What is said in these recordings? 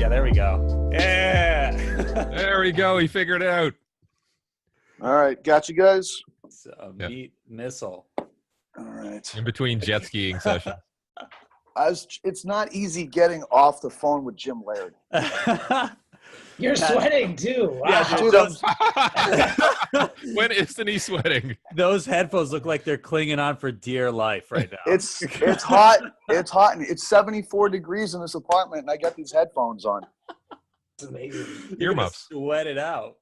Yeah, there we go. Yeah. There we go. He figured it out. All right, got you guys. It's a meat missile. All right. In between jet skiing sessions. It's not easy getting off the phone with Jim Laird. You're sweating too. Wow. Yeah, Dude, When isn't he sweating? Those headphones look like they're clinging on for dear life right now. it's hot. It's hot, and it's 74 degrees in this apartment, and I got these headphones on. It's amazing. Earmuffs. Sweat it out.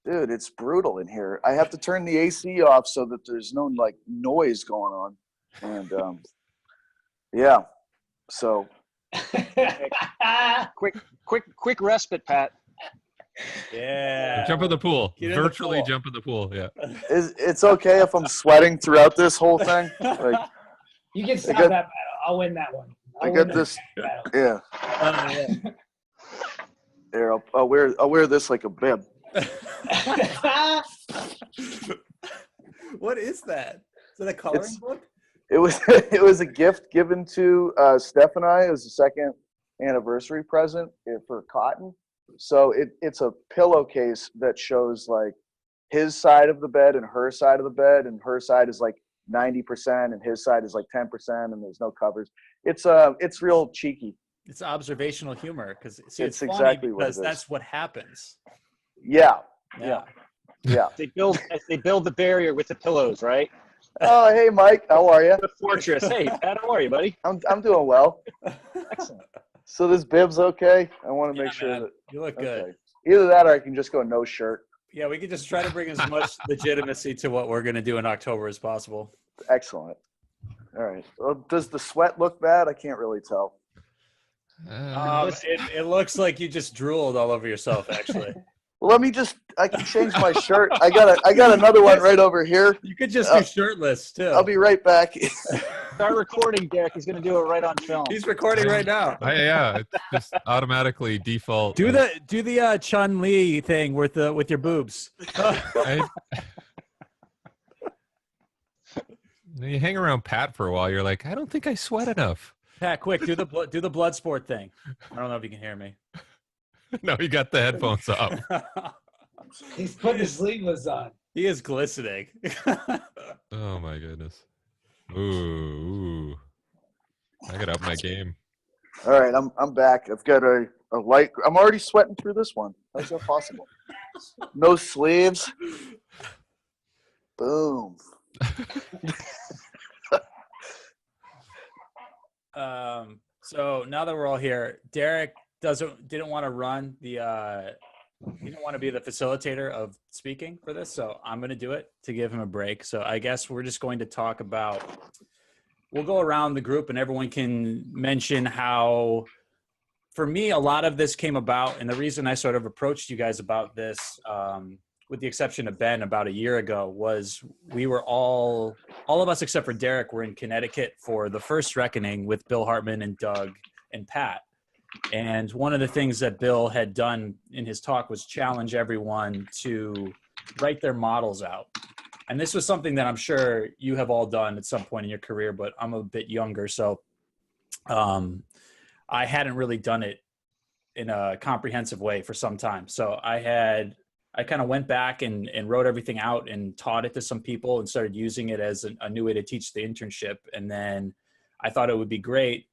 Dude, it's brutal in here. I have to turn the AC off so that there's no like noise going on, and yeah. So quick respite, Pat. Yeah. Jump in the pool. Get in the Virtually pool. jump in the pool. Yeah. it's okay if I'm sweating throughout this whole thing. Like You can stop got- that battle. I'll win that one. I got this. Yeah. There, I'll wear this like a bib. What is that? Is that a coloring It's- book? It was a gift given to Steph and I as a second anniversary present for Cotton. So it's a pillowcase that shows like his side of the bed and her side of the bed, and her side is like 90% and his side is like 10%, and there's no covers. It's real cheeky. It's observational humor because It's it's funny exactly what it because is. that's what happens. Yeah. Yeah. They build the barrier with the pillows, right? Oh, hey Mike, how are you? The fortress. Hey, Pat, how are you, buddy? I'm doing well. Excellent. So this bib's okay? I want to Yeah, make sure man. that You look good. okay. Either that or I can just go no shirt. Yeah, we could just try to bring as much legitimacy to what we're going to do in October as possible. Excellent. All right. Well, does the sweat look bad? I can't really tell. It looks like you just drooled all over yourself, actually. Well, I can change my shirt. I got another one right over here. You could just be shirtless, too. I'll be right back. Start recording, Derek. He's going to do it right on film. He's recording right now. Yeah, it's just automatically default. Do the Chun Li thing with your boobs. You hang around Pat for a while. You're like, I don't think I sweat enough. Pat, quick, do the blood sport thing. I don't know if you can hear me. No, you got the headphones up. He's putting his sleeveless on. He is glistening. Oh my goodness. Ooh. I gotta up my game. All right, I'm back. I've got a light. I'm already sweating through this one. How's that possible? No sleeves. Boom. So now that we're all here, Derek didn't want to run he didn't want to be the facilitator of speaking for this, so I'm going to do it to give him a break. So I guess we're just going to talk about, we'll go around the group and everyone can mention how, for me, a lot of this came about, and the reason I sort of approached you guys about this, with the exception of Ben about a year ago, was we were all of us except for Derek were in Connecticut for the first reckoning with Bill Hartman and Doug and Pat. And one of the things that Bill had done in his talk was challenge everyone to write their models out. And this was something that I'm sure you have all done at some point in your career, but I'm a bit younger. So I hadn't really done it in a comprehensive way for some time. So I kind of went back and wrote everything out and taught it to some people and started using it as a new way to teach the internship. And then I thought it would be great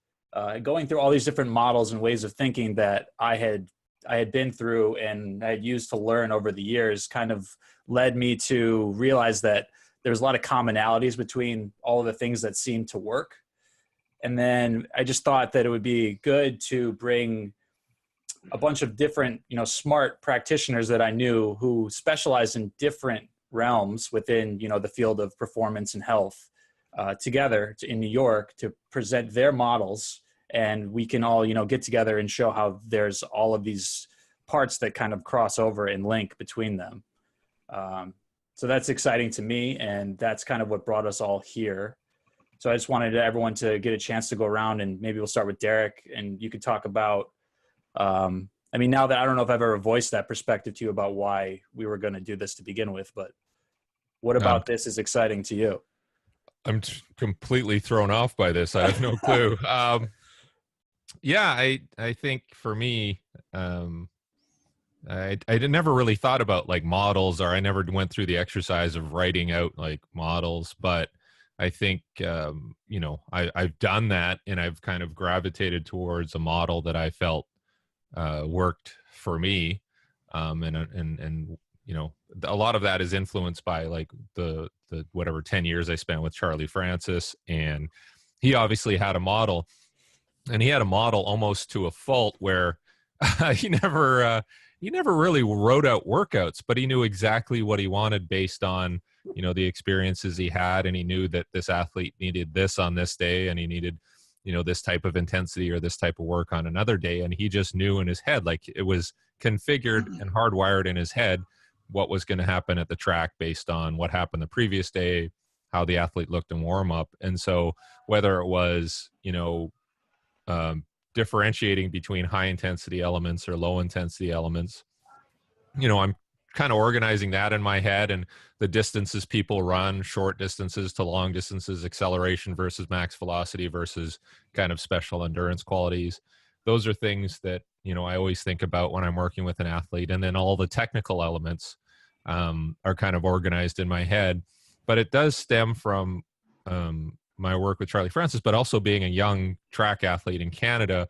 going through all these different models and ways of thinking that I had been through and I had used to learn over the years, kind of led me to realize that there's a lot of commonalities between all of the things that seem to work. And then I just thought that it would be good to bring a bunch of different, smart practitioners that I knew who specialize in different realms within, the field of performance and health together in New York to present their models. And we can all, get together and show how there's all of these parts that kind of cross over and link between them. So that's exciting to me. And that's kind of what brought us all here. So I just wanted everyone to get a chance to go around, and maybe we'll start with Derek, and you could talk about, now that I don't know if I've ever voiced that perspective to you about why we were going to do this to begin with, but what about this is exciting to you? I'm completely thrown off by this. I have no clue. I think for me, never really thought about like models, or I never went through the exercise of writing out like models, but I think, I've done that, and I've kind of gravitated towards a model that I felt worked for me. And a lot of that is influenced by like the whatever 10 years I spent with Charlie Francis, and he obviously had a model, and he had a model almost to a fault where he never really wrote out workouts, but he knew exactly what he wanted based on, the experiences he had. And he knew that this athlete needed this on this day, and he needed, this type of intensity or this type of work on another day. And he just knew in his head, like it was configured and hardwired in his head, what was going to happen at the track based on what happened the previous day, how the athlete looked in warm up. And so whether it was, differentiating between high intensity elements or low intensity elements, I'm kind of organizing that in my head, and the distances people run, short distances to long distances, acceleration versus max velocity versus kind of special endurance qualities. Those are things that, I always think about when I'm working with an athlete. And then all the technical elements are kind of organized in my head, but it does stem from my work with Charlie Francis, but also being a young track athlete in Canada,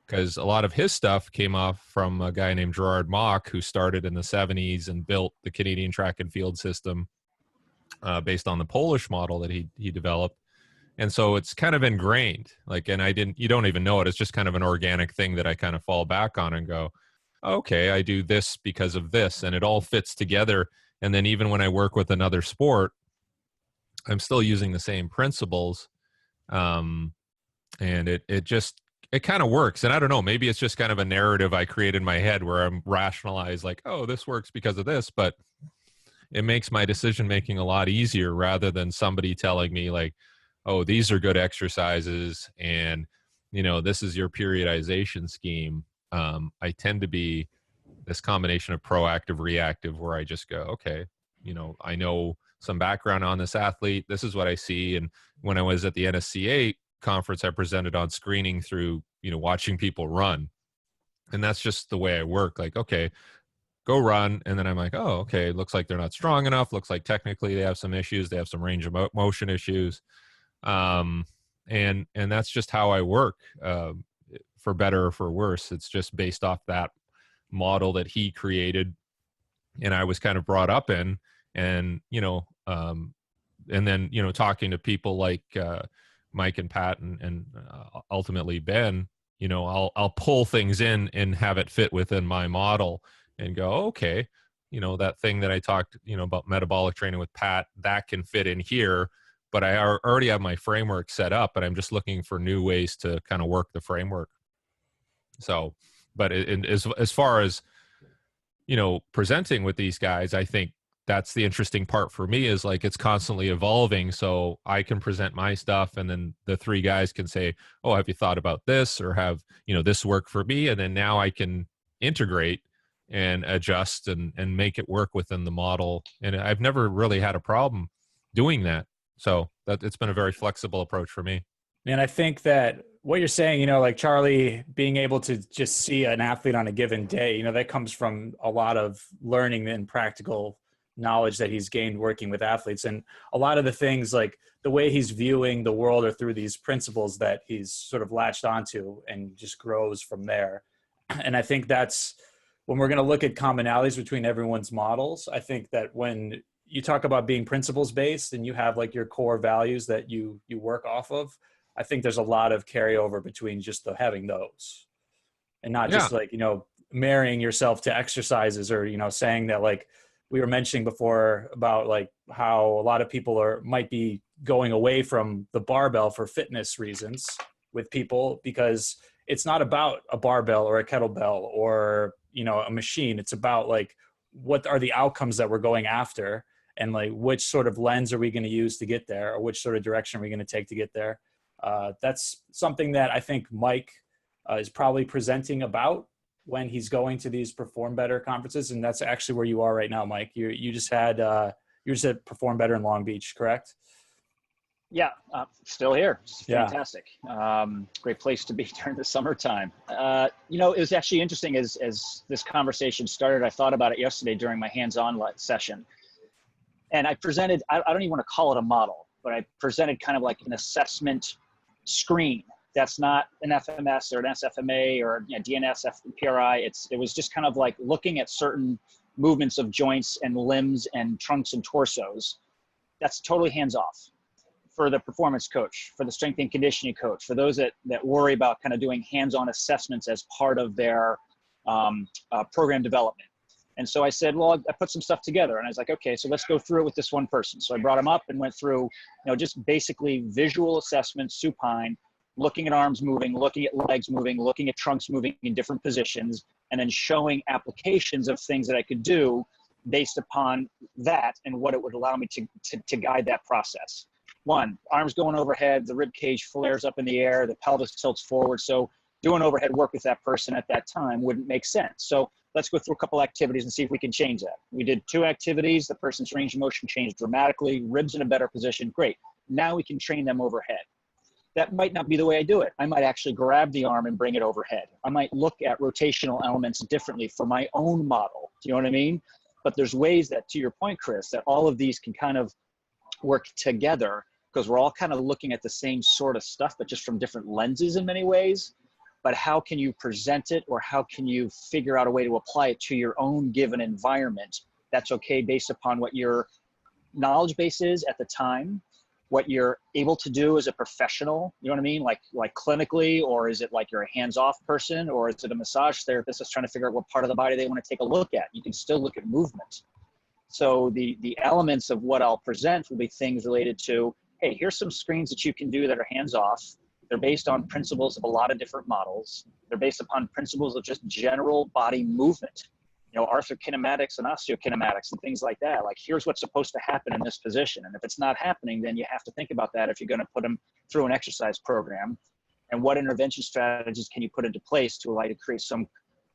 because a lot of his stuff came off from a guy named Gerard Mock, who started in the 70s and built the Canadian track and field system based on the Polish model that he developed. And so it's kind of ingrained, like, and you don't even know it. It's just kind of an organic thing that I kind of fall back on and go, okay, I do this because of this, and it all fits together. And then even when I work with another sport, I'm still using the same principles. And it kind of works. And I don't know, maybe it's just kind of a narrative I create in my head where I'm rationalized like, oh, this works because of this, but it makes my decision making a lot easier rather than somebody telling me like, oh, these are good exercises and, this is your periodization scheme. I tend to be this combination of proactive, reactive, where I just go, okay, I know some background on this athlete. This is what I see. And when I was at the NSCA conference, I presented on screening through, watching people run. And that's just the way I work. Like, okay, go run. And then I'm like, oh, okay, looks like they're not strong enough. Looks like technically they have some issues. They have some range of motion issues. And that's just how I work, for better or for worse. It's just based off that model that he created and I was kind of brought up in. And, and then, talking to people like Mike and Pat and ultimately Ben, I'll pull things in and have it fit within my model and go, okay, that thing that I talked, about metabolic training with Pat, that can fit in here, but I already have my framework set up, and I'm just looking for new ways to kind of work the framework. So, but as far as, presenting with these guys, I think that's the interesting part for me, is like it's constantly evolving. So I can present my stuff, and then the three guys can say, oh, have you thought about this, or have, this work for me? And then now I can integrate and adjust and make it work within the model. And I've never really had a problem doing that. So that it's been a very flexible approach for me. And I think that what you're saying, like Charlie being able to just see an athlete on a given day, that comes from a lot of learning and practical knowledge that he's gained working with athletes. And a lot of the things, like the way he's viewing the world, are through these principles that he's sort of latched onto and just grows from there. And I think that's when we're going to look at commonalities between everyone's models. I think that when you talk about being principles based and you have like your core values that you work off of, I think there's a lot of carryover between just having those, and not just like, marrying yourself to exercises, or, saying that, like we were mentioning before about like how a lot of people might be going away from the barbell for fitness reasons with people, because it's not about a barbell or a kettlebell or, a machine. It's about like, what are the outcomes that we're going after, and like which sort of lens are we going to use to get there, or which sort of direction are we going to take to get there. That's something that I think Mike is probably presenting about when he's going to these Perform Better conferences. And that's actually where you are right now, Mike. You just at Perform Better in Long Beach, correct? Yeah, still here. It's Yeah. fantastic. Great place to be during the summertime. You know, it was actually interesting as this conversation started. I thought about it yesterday during my hands-on session, and I presented. I don't even want to call it a model, but I presented kind of like an assessment screen. That's not an FMS or an SFMA or DNS, PRI. It was just kind of like looking at certain movements of joints and limbs and trunks and torsos. That's totally hands off. For the performance coach, for the strength and conditioning coach, for those that worry about kind of doing hands-on assessments as part of their program development. And so I said, well, I put some stuff together, and I was like, okay, so let's go through it with this one person. So I brought him up and went through, you know, just basically visual assessment, supine, looking at arms moving, looking at legs moving, looking at trunks moving in different positions, and then showing applications of things that I could do based upon that and what it would allow me to guide that process. One, arms going overhead, the rib cage flares up in the air, the pelvis tilts forward. So doing overhead work with that person at that time wouldn't make sense. So let's go through a couple activities and see if we can change that. We did 2 activities. The person's range of motion changed dramatically, ribs in a better position. Great. Now we can train them overhead. That might not be the way I do it. I might actually grab the arm and bring it overhead. I might look at rotational elements differently for my own model. Do you know what I mean? But there's ways that, to your point, Chris, that all of these can kind of work together, because we're all kind of looking at the same sort of stuff, but just from different lenses in many ways. But how can you present it, or how can you figure out a way to apply it to your own given environment that's okay based upon what your knowledge base is at the time, what you're able to do as a professional, you know what I mean? Like clinically, or is it like you're a hands-off person, or is it a massage therapist that's trying to figure out what part of the body they want to take a look at? You can still look at movement. So the elements of what I'll present will be things related to, hey, here's some screens that you can do that are hands-off. They're based on principles of a lot of different models. They're based upon principles of just general body movement, you know, arthrokinematics and osteokinematics and things like that. Like, here's what's supposed to happen in this position. And if it's not happening, then you have to think about that if you're going to put them through an exercise program. And what intervention strategies can you put into place to allow you to create some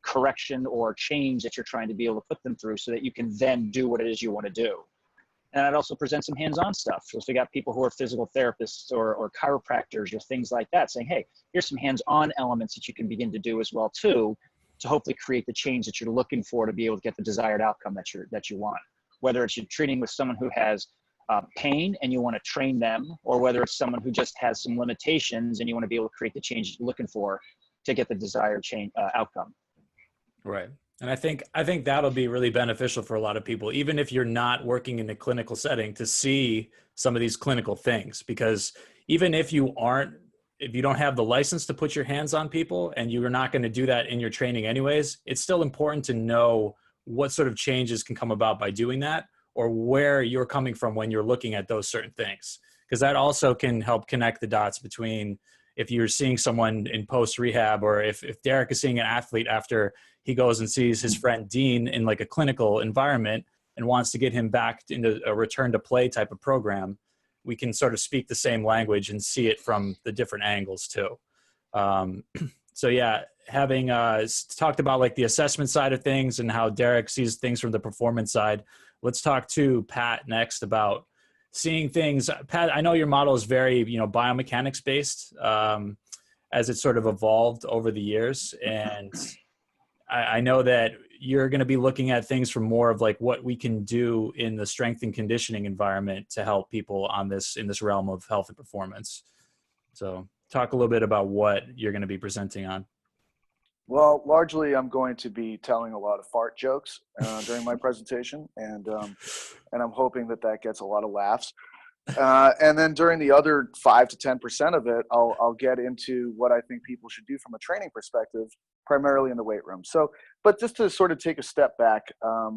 correction or change that you're trying to be able to put them through so that you can then do what it is you want to do. And I'd also present some hands-on stuff. So if we got people who are physical therapists or chiropractors or things like that, saying, hey, here's some hands-on elements that you can begin to do as well too, to hopefully create the change that you're looking for to be able to get the desired outcome that you want. Whether it's you're treating with someone who has pain and you want to train them, or whether it's someone who just has some limitations and you want to be able to create the change you're looking for to get the desired change outcome. Right. And I think that'll be really beneficial for a lot of people, even if you're not working in a clinical setting, to see some of these clinical things, because even if you don't have the license to put your hands on people, and you're not going to do that in your training anyways, it's still important to know what sort of changes can come about by doing that, or where you're coming from when you're looking at those certain things. Because that also can help connect the dots between if you're seeing someone in post rehab, or if Derek is seeing an athlete after he goes and sees his friend Dean in like a clinical environment and wants to get him back into a return to play type of program, we can sort of speak the same language and see it from the different angles too. So yeah, having talked about like the assessment side of things and how Derek sees things from the performance side, let's talk to Pat next about seeing things. Pat, I know your model is very, biomechanics based, as it sort of evolved over the years. And I know that you're going to be looking at things from more of like what we can do in the strength and conditioning environment to help people in this realm of health and performance. So talk a little bit about what you're going to be presenting on. Well, largely I'm going to be telling a lot of fart jokes during my presentation, and I'm hoping that gets a lot of laughs. And then during the other 5 to 10% of it, I'll get into what I think people should do from a training perspective, primarily in the weight room. So, but just to sort of take a step back, I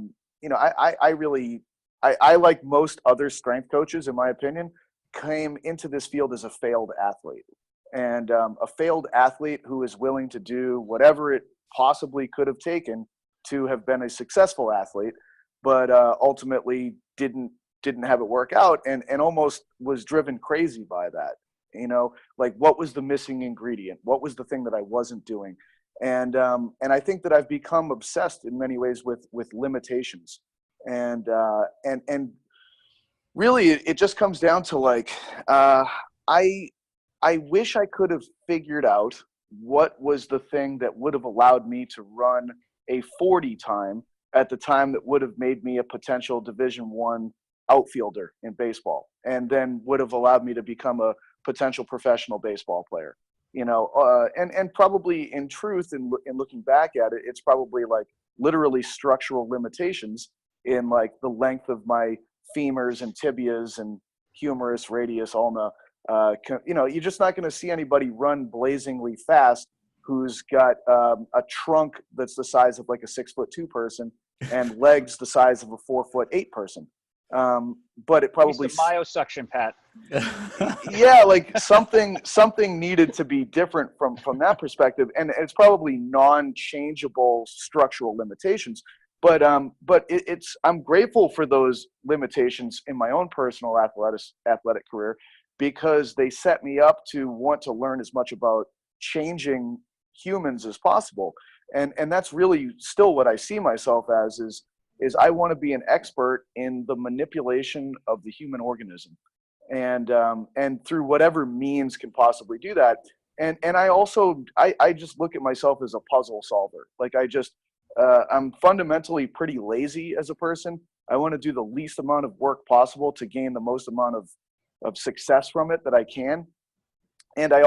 like most other strength coaches, in my opinion, came into this field as a failed athlete. And a failed athlete who is willing to do whatever it possibly could have taken to have been a successful athlete, but ultimately didn't have it work out, and almost was driven crazy by that. Like, what was the missing ingredient? What was the thing that I wasn't doing? And I think that I've become obsessed in many ways with limitations, and really, it just comes down to like, I wish I could have figured out what was the thing that would have allowed me to run a 40 time at the time that would have made me a potential Division I outfielder in baseball, and then would have allowed me to become a potential professional baseball player. You know, and probably in truth, in looking back at it, it's probably like literally structural limitations in like the length of my femurs and tibias and humerus, radius, ulna. You know, you're just not going to see anybody run blazingly fast who's got a trunk that's the size of like a 6'2" person and legs the size of a 4'8" person. But it probably myosuction, Pat. yeah, like something needed to be different from that perspective, and it's probably non-changeable structural limitations. But it's I'm grateful for those limitations in my own personal athletic career, because they set me up to want to learn as much about changing humans as possible. And that's really still what I see myself as is I want to be an expert in the manipulation of the human organism, and through whatever means can possibly do that. And I also I just look at myself as a puzzle solver. Like I'm fundamentally pretty lazy as a person. I want to do the least amount of work possible to gain the most amount of success from it that I can. And I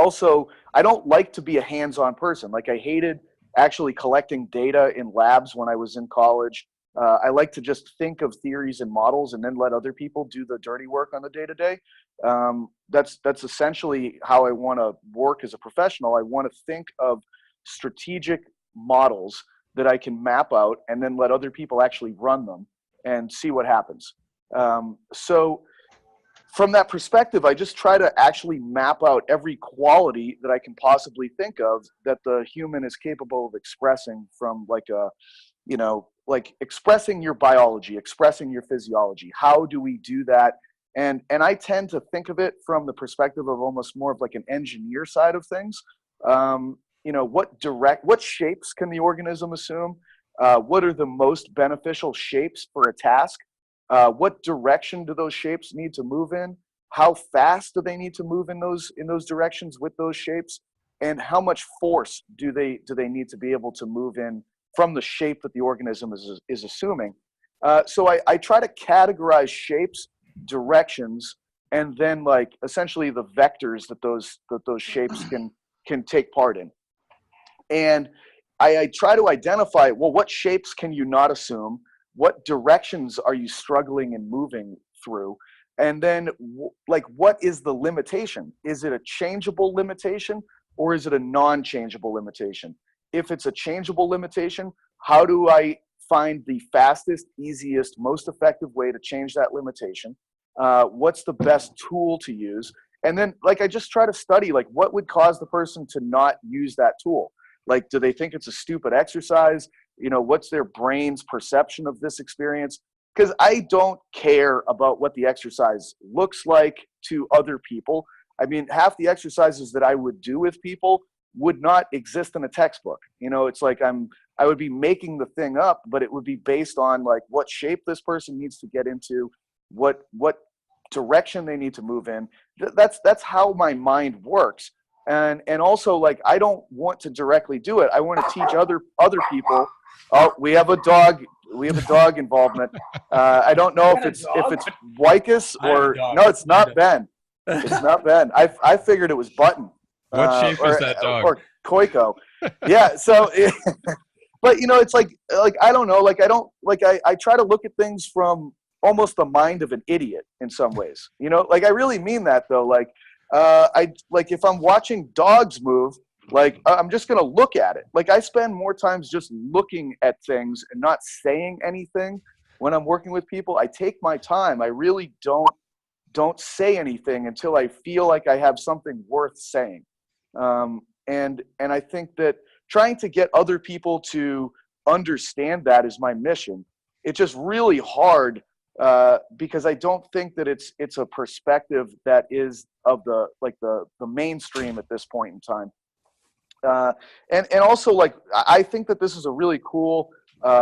don't like to be a hands-on person. Like I hated actually collecting data in labs when I was in college. I like to just think of theories and models and then let other people do the dirty work on the day-to-day. That's essentially how I want to work as a professional. I want to think of strategic models that I can map out and then let other people actually run them and see what happens. So from that perspective, I just try to actually map out every quality that I can possibly think of that the human is capable of expressing, from like like expressing your biology, expressing your physiology. How do we do that? And I tend to think of it from the perspective of almost more of like an engineer side of things. What shapes can the organism assume? What are the most beneficial shapes for a task? What direction do those shapes need to move in? How fast do they need to move in those directions with those shapes? And how much force do they need to be able to move in from the shape that the organism is assuming? So I try to categorize shapes, directions, and then like essentially the vectors that those shapes can take part in. And I try to identify, well, what shapes can you not assume? What directions are you struggling and moving through? And then like, what is the limitation? Is it a changeable limitation or is it a non-changeable limitation? If it's a changeable limitation, how do I find the fastest, easiest, most effective way to change that limitation? What's the best tool to use? And then like, I just try to study like what would cause the person to not use that tool. Like, do they think it's a stupid exercise? You know, what's their brain's perception of this experience? Because I don't care about what the exercise looks like to other people. I mean, half the exercises that I would do with people would not exist in a textbook. You know, it's like I would be making the thing up, but it would be based on like what shape this person needs to get into, what direction they need to move in. That's how my mind works. And also, like, I don't want to directly do it. I want to teach other people. Oh, we have a dog. We have a dog involvement. I don't know if it's Wycus or no. It's not Ben. It's not Ben. I figured it was Button. What shape is that dog? Or Koiko. Yeah. So, but you know, it's like I don't know. Like I try to look at things from almost the mind of an idiot in some ways. You know, like I really mean that though. Like. If I'm watching dogs move, like I'm just going to look at it. Like I spend more times just looking at things and not saying anything when I'm working with people. I take my time. I really don't say anything until I feel like I have something worth saying. And I think that trying to get other people to understand that is my mission. It's just really hard because I don't think that it's a perspective that is of the mainstream at this point in time. And also, like, I think that this is a really cool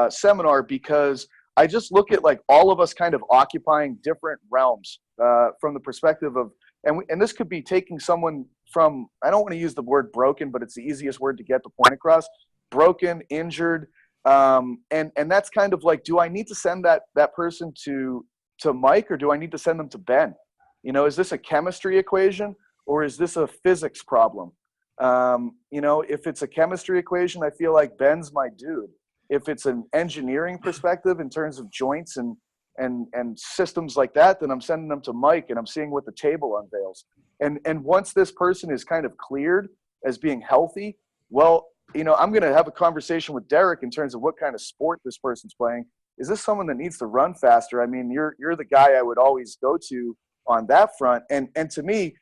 seminar because I just look at like all of us kind of occupying different realms from the perspective of, and this could be taking someone from, I don't want to use the word broken, but it's the easiest word to get the point across, broken, injured. And that's kind of like, do I need to send that person to Mike, or do I need to send them to Ben? You know, is this a chemistry equation or is this a physics problem? You know, if it's a chemistry equation, I feel like Ben's my dude. If it's an engineering perspective in terms of joints and systems like that, then I'm sending them to Mike and I'm seeing what the table unveils. And once this person is kind of cleared as being healthy, well, you know, I'm going to have a conversation with Derek in terms of what kind of sport this person's playing. Is this someone that needs to run faster? I mean, you're the guy I would always go to on that front. And to me,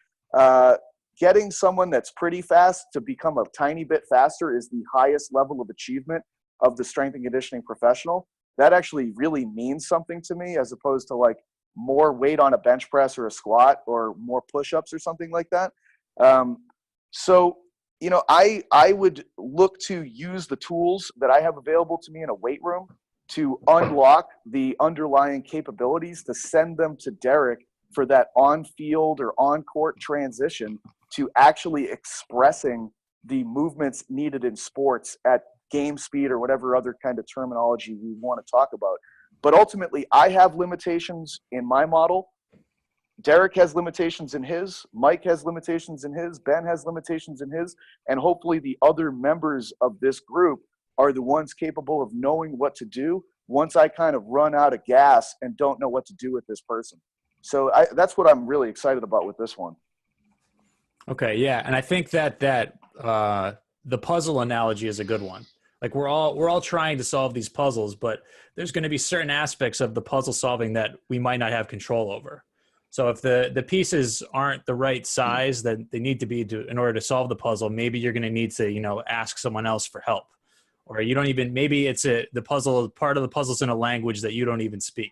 getting someone that's pretty fast to become a tiny bit faster is the highest level of achievement of the strength and conditioning professional. That actually really means something to me, as opposed to like more weight on a bench press or a squat or more push-ups or something like that. So, you know, I would look to use the tools that I have available to me in a weight room to unlock the underlying capabilities to send them to Derek for that on-field or on-court transition to actually expressing the movements needed in sports at game speed or whatever other kind of terminology we want to talk about. But ultimately, I have limitations in my model. Derek has limitations in his. Mike has limitations in his. Ben has limitations in his. And hopefully the other members of this group are the ones capable of knowing what to do once I kind of run out of gas and don't know what to do with this person. So that's what I'm really excited about with this one. Okay, yeah, and I think that the puzzle analogy is a good one. Like we're all trying to solve these puzzles, but there's going to be certain aspects of the puzzle solving that we might not have control over. So if the pieces aren't the right size that they need to be in order to solve the puzzle, maybe you're going to need to, you know, ask someone else for help, or you don't even, maybe it's the puzzle, part of the puzzle's in a language that you don't even speak.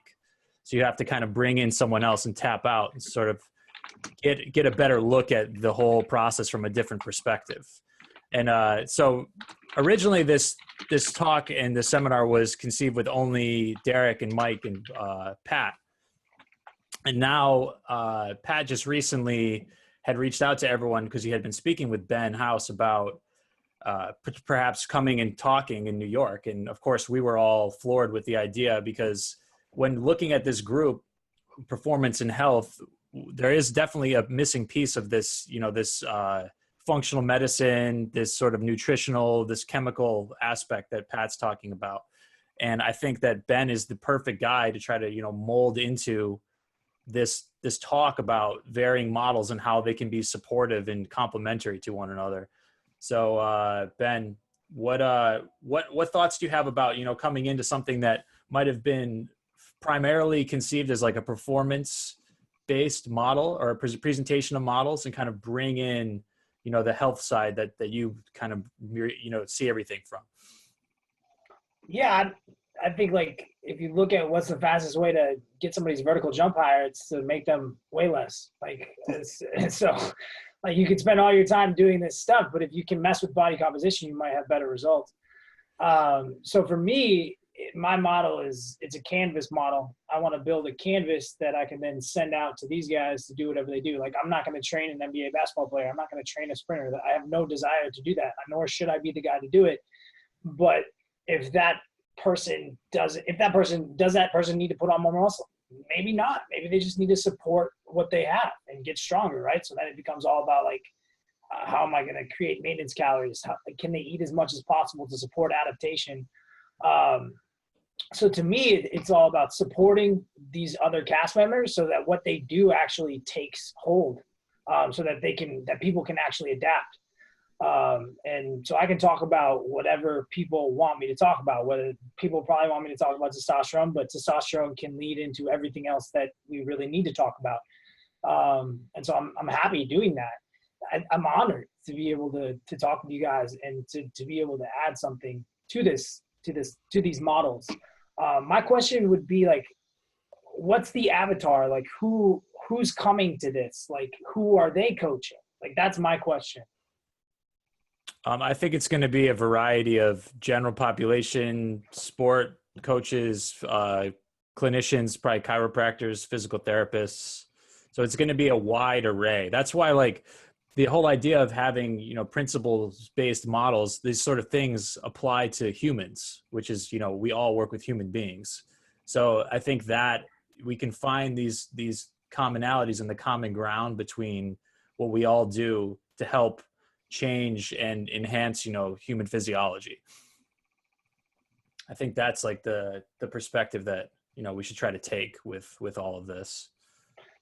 So you have to kind of bring in someone else and tap out and sort of get a better look at the whole process from a different perspective. And so originally this talk and the seminar was conceived with only Derek and Mike and Pat. And now Pat just recently had reached out to everyone because he had been speaking with Ben House about perhaps coming and talking in New York. And of course, we were all floored with the idea, because when looking at this group, performance and health, there is definitely a missing piece of this, you know, this functional medicine, this sort of nutritional, this chemical aspect that Pat's talking about. And I think that Ben is the perfect guy to try to, you know, mold into this talk about varying models and how they can be supportive and complementary to one another. So Ben, what thoughts do you have about, you know, coming into something that might have been primarily conceived as like a performance based model or a presentation of models, and kind of bring in, you know, the health side that you kind of, you know, see everything from? Yeah, I think like if you look at what's the fastest way to get somebody's vertical jump higher, it's to make them weigh less. Like so like you can spend all your time doing this stuff, but if you can mess with body composition, you might have better results. So for me, my model it's a canvas model. I want to build a canvas that I can then send out to these guys to do whatever they do. Like I'm not going to train an NBA basketball player. I'm not going to train a sprinter. I have no desire to do that, nor should I be the guy to do it. But if that person does that person need to put on more muscle? Maybe not. Maybe they just need to support what they have and get stronger, right? So then it becomes all about like, how am I going to create maintenance calories? How can they eat as much as possible to support adaptation? So to me, it's all about supporting these other cast members so that what they do actually takes hold, so that people can actually adapt. And so I can talk about whatever people want me to talk about, whether people probably want me to talk about testosterone, but testosterone can lead into everything else that we really need to talk about. And so I'm happy doing that. I'm honored to be able to talk with you guys and to be able to add something to these models. My question would be like, what's the avatar? Like who's coming to this? Like who are they coaching? Like that's my question. I think it's going to be a variety of general population, sport coaches, clinicians, probably chiropractors, physical therapists. So it's going to be a wide array. That's why, like, the whole idea of having, you know, principles-based models, these sort of things apply to humans, which is, you know, we all work with human beings. So I think that we can find these commonalities and the common ground between what we all do to help change and enhance, you know, human physiology. I think that's like the perspective that, you know, we should try to take with all of this.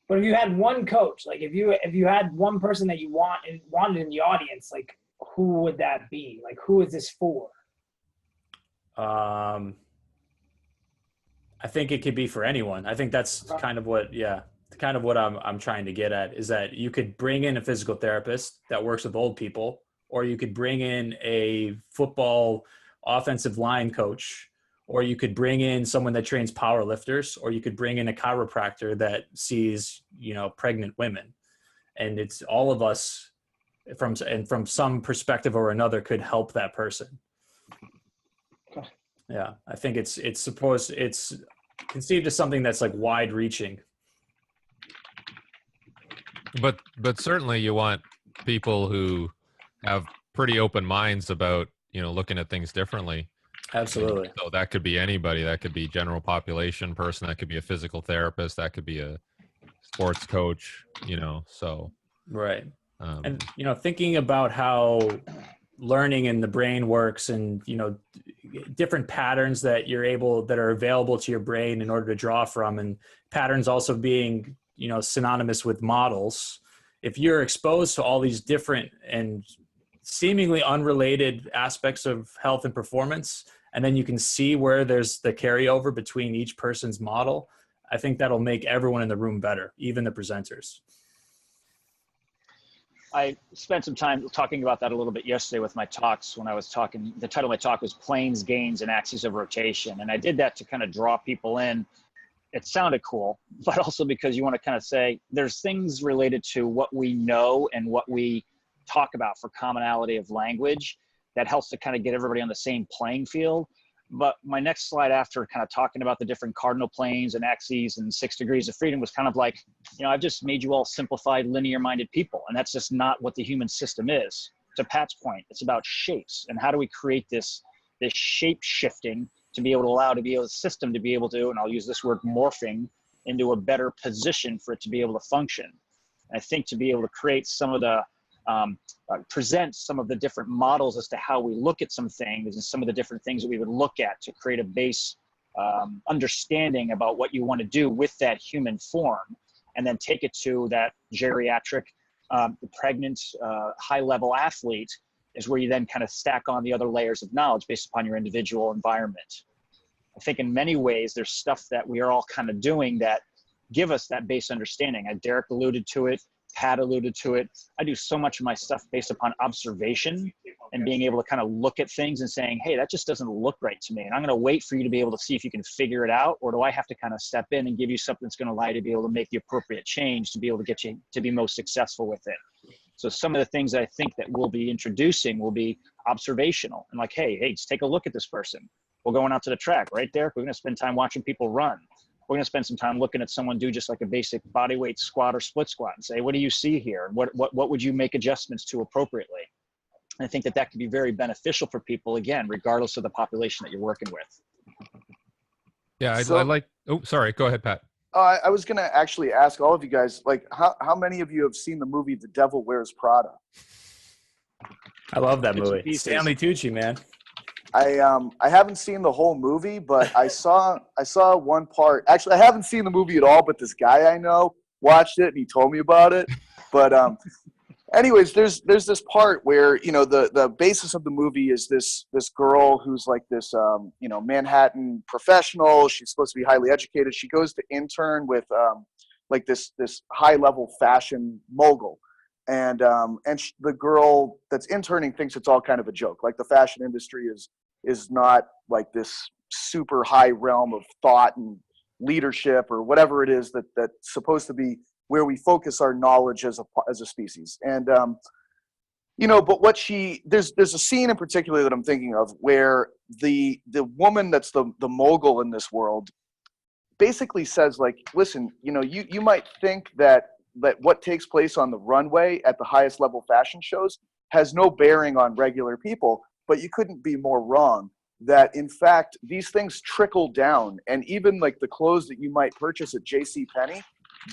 But if you had one coach, like if you had one person that you wanted in the audience, like who would that be? Like who is this for? I think it could be for anyone. I think that's kind of what I'm trying to get at, is that you could bring in a physical therapist that works with old people, or you could bring in a football offensive line coach, or you could bring in someone that trains power lifters, or you could bring in a chiropractor that sees, you know, pregnant women. And it's all of us from some perspective or another could help that person. Yeah. I think it's conceived as something that's like wide reaching. But certainly you want people who have pretty open minds about, you know, looking at things differently. Absolutely. So that could be anybody. That could be general population person. That could be a physical therapist. That could be a sports coach, you know, so. Right. And, you know, thinking about how learning in the brain works, and, you know, different patterns that are available to your brain in order to draw from, and patterns also being, you know, synonymous with models. If you're exposed to all these different and seemingly unrelated aspects of health and performance, and then you can see where there's the carryover between each person's model, I think that'll make everyone in the room better, even the presenters. I spent some time talking about that a little bit yesterday with my talks. When I was talking, the title of my talk was Planes, Gains, and Axes of Rotation. And I did that to kind of draw people in. It sounded cool, but also because you want to kind of say there's things related to what we know and what we talk about for commonality of language that helps to kind of get everybody on the same playing field. But my next slide, after kind of talking about the different cardinal planes and axes and 6 degrees of freedom, was kind of like, you know, I've just made you all simplified, linear-minded people. And that's just not what the human system is. To Pat's point, it's about shapes. And how do we create this shape shifting to be able to allow the system to be able to, and I'll use this word, morphing into a better position for it to be able to function. And I think to be able to create some of the, present some of the different models as to how we look at some things and some of the different things that we would look at to create a base understanding about what you want to do with that human form, and then take it to that geriatric, pregnant, high-level athlete, is where you then kind of stack on the other layers of knowledge based upon your individual environment. I think in many ways there's stuff that we are all kind of doing that give us that base understanding. Derek alluded to it, Pat alluded to it. I do so much of my stuff based upon observation and being able to kind of look at things and saying, hey, that just doesn't look right to me. And I'm going to wait for you to be able to see if you can figure it out, or do I have to kind of step in and give you something that's going to allow you to be able to make the appropriate change to be able to get you to be most successful with it. So some of the things that I think that we'll be introducing will be observational and like, hey, just take a look at this person. We're going out to the track, right, Derek? We're going to spend time watching people run. We're going to spend some time looking at someone do just like a basic body weight squat or split squat and say, what do you see here? What would you make adjustments to appropriately? And I think that could be very beneficial for people, again, regardless of the population that you're working with. Yeah, I like, oh, sorry, go ahead, Pat. I was going to actually ask all of you guys, like, how many of you have seen the movie The Devil Wears Prada? I love that movie. Stanley Tucci, man. I haven't seen the whole movie, but I saw one part. Actually, I haven't seen the movie at all, but this guy I know watched it and he told me about it. But anyways, there's this part where, you know, the basis of the movie is this girl who's like this Manhattan professional. She's supposed to be highly educated. She goes to intern with like this high level fashion mogul. And the girl that's interning thinks it's all kind of a joke. Like the fashion industry is not like this super high realm of thought and leadership or whatever it is that's supposed to be where we focus our knowledge as a species. And you know, but what there's a scene in particular that I'm thinking of where the woman that's the mogul in this world basically says, like, listen, you know, you might think that what takes place on the runway at the highest level fashion shows has no bearing on regular people, but you couldn't be more wrong. That in fact, these things trickle down, and even like the clothes that you might purchase at JCPenney,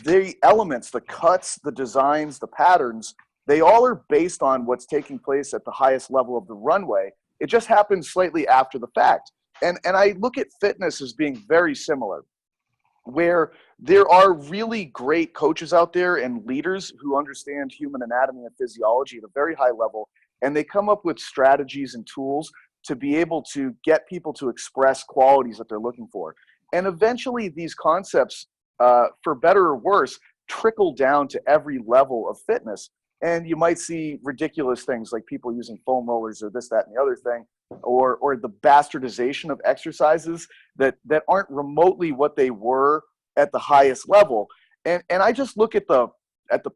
the elements, the cuts, the designs, the patterns, they all are based on what's taking place at the highest level of the runway. It just happens slightly after the fact. And I look at fitness as being very similar, where there are really great coaches out there and leaders who understand human anatomy and physiology at a very high level, and they come up with strategies and tools to be able to get people to express qualities that they're looking for. And eventually these concepts, for better or worse, trickle down to every level of fitness. And you might see ridiculous things like people using foam rollers or this, that, and the other thing, or the bastardization of exercises that aren't remotely what they were at the highest level. And I just look at the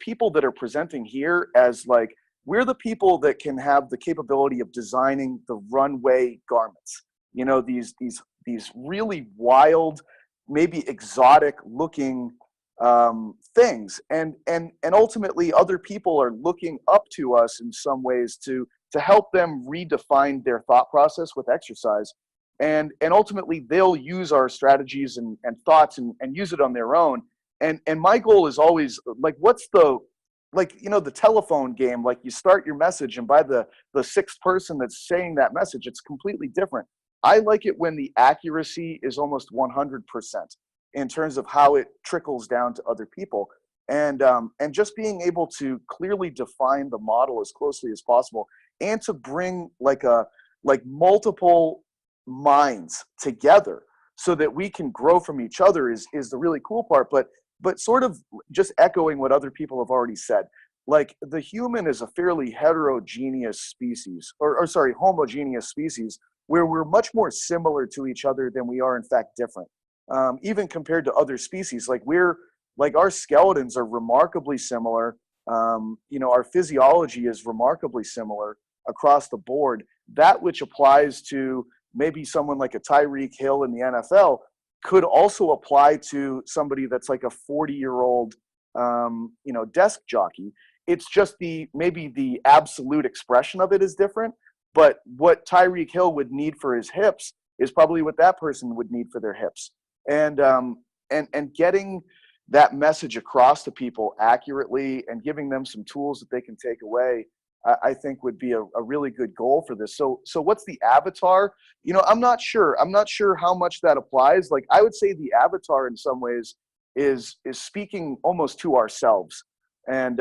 people that are presenting here as like, we're the people that can have the capability of designing the runway garments. You know, these really wild, maybe exotic looking things, and ultimately other people are looking up to us in some ways to help them redefine their thought process with exercise, and ultimately they'll use our strategies and thoughts and use it on their own. And my goal is always like, what's the, like, you know, the telephone game, like you start your message and by the sixth person that's saying that message, it's completely different. I like it when the accuracy is almost 100% in terms of how it trickles down to other people. And just being able to clearly define the model as closely as possible, and to bring like multiple minds together so that we can grow from each other is the really cool part. But sort of just echoing what other people have already said, like the human is a fairly heterogeneous species, or sorry, homogeneous species, where we're much more similar to each other than we are in fact different. Even compared to other species, like our skeletons are remarkably similar. You know, our physiology is remarkably similar across the board. That which applies to maybe someone like a Tyreek Hill in the NFL could also apply to somebody that's like a 40-year-old, you know, desk jockey. It's just maybe the absolute expression of it is different, but what Tyreek Hill would need for his hips is probably what that person would need for their hips. And getting that message across to people accurately and giving them some tools that they can take away, I think would be a really good goal for this. So what's the avatar? You know, I'm not sure how much that applies. Like, I would say the avatar in some ways is speaking almost to ourselves, and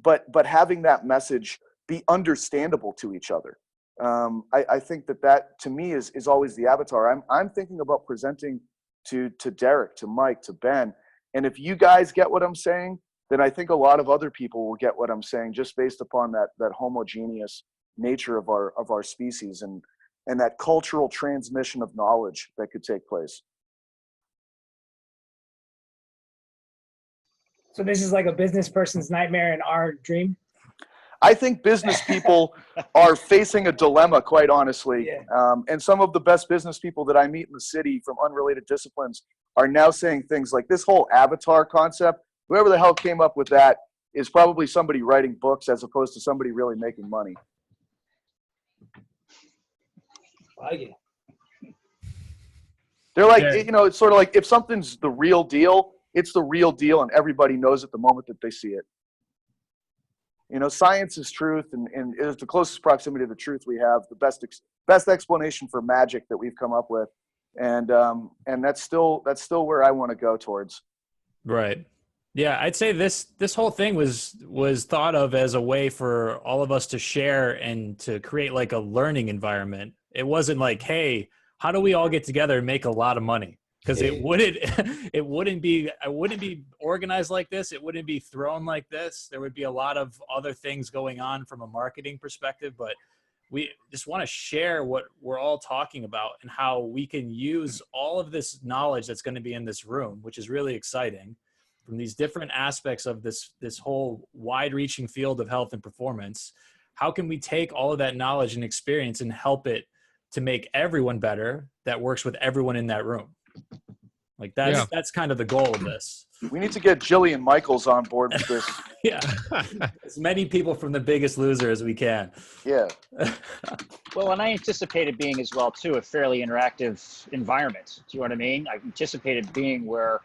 but having that message be understandable to each other. I think that to me is always the avatar. I'm thinking about presenting to Derek, to Mike, to Ben, and if you guys get what I'm saying, then I think a lot of other people will get what I'm saying, just based upon that homogeneous nature of our species and that cultural transmission of knowledge that could take place. So this is like a business person's nightmare and our dream? I think business people are facing a dilemma, quite honestly. Yeah. And some of the best business people that I meet in the city from unrelated disciplines are now saying things like this whole avatar concept. Whoever the hell came up with that is probably somebody writing books as opposed to somebody really making money. Like it. They're like, you know, it's sort of like if something's the real deal, it's the real deal, and everybody knows it the moment that they see it. You know, science is truth, and it is the closest proximity to the truth we have, the best explanation for magic that we've come up with, and that's still where I want to go towards. Right. Yeah, I'd say this whole thing was thought of as a way for all of us to share and to create like a learning environment. It wasn't like, hey, how do we all get together and make a lot of money? Because it wouldn't be organized like this. It wouldn't be thrown like this. There would be a lot of other things going on from a marketing perspective, but we just want to share what we're all talking about and how we can use all of this knowledge that's going to be in this room, which is really exciting, from these different aspects of this whole wide-reaching field of health and performance, how can we take all of that knowledge and experience and help it to make everyone better that works with everyone in that room? Like that's kind of the goal of this. We need to get Jillian Michaels on board with this. Yeah. As many people from The Biggest Loser as we can. Yeah. Well, and I anticipated being as well too a fairly interactive environment. Do you know what I mean? I anticipated being where,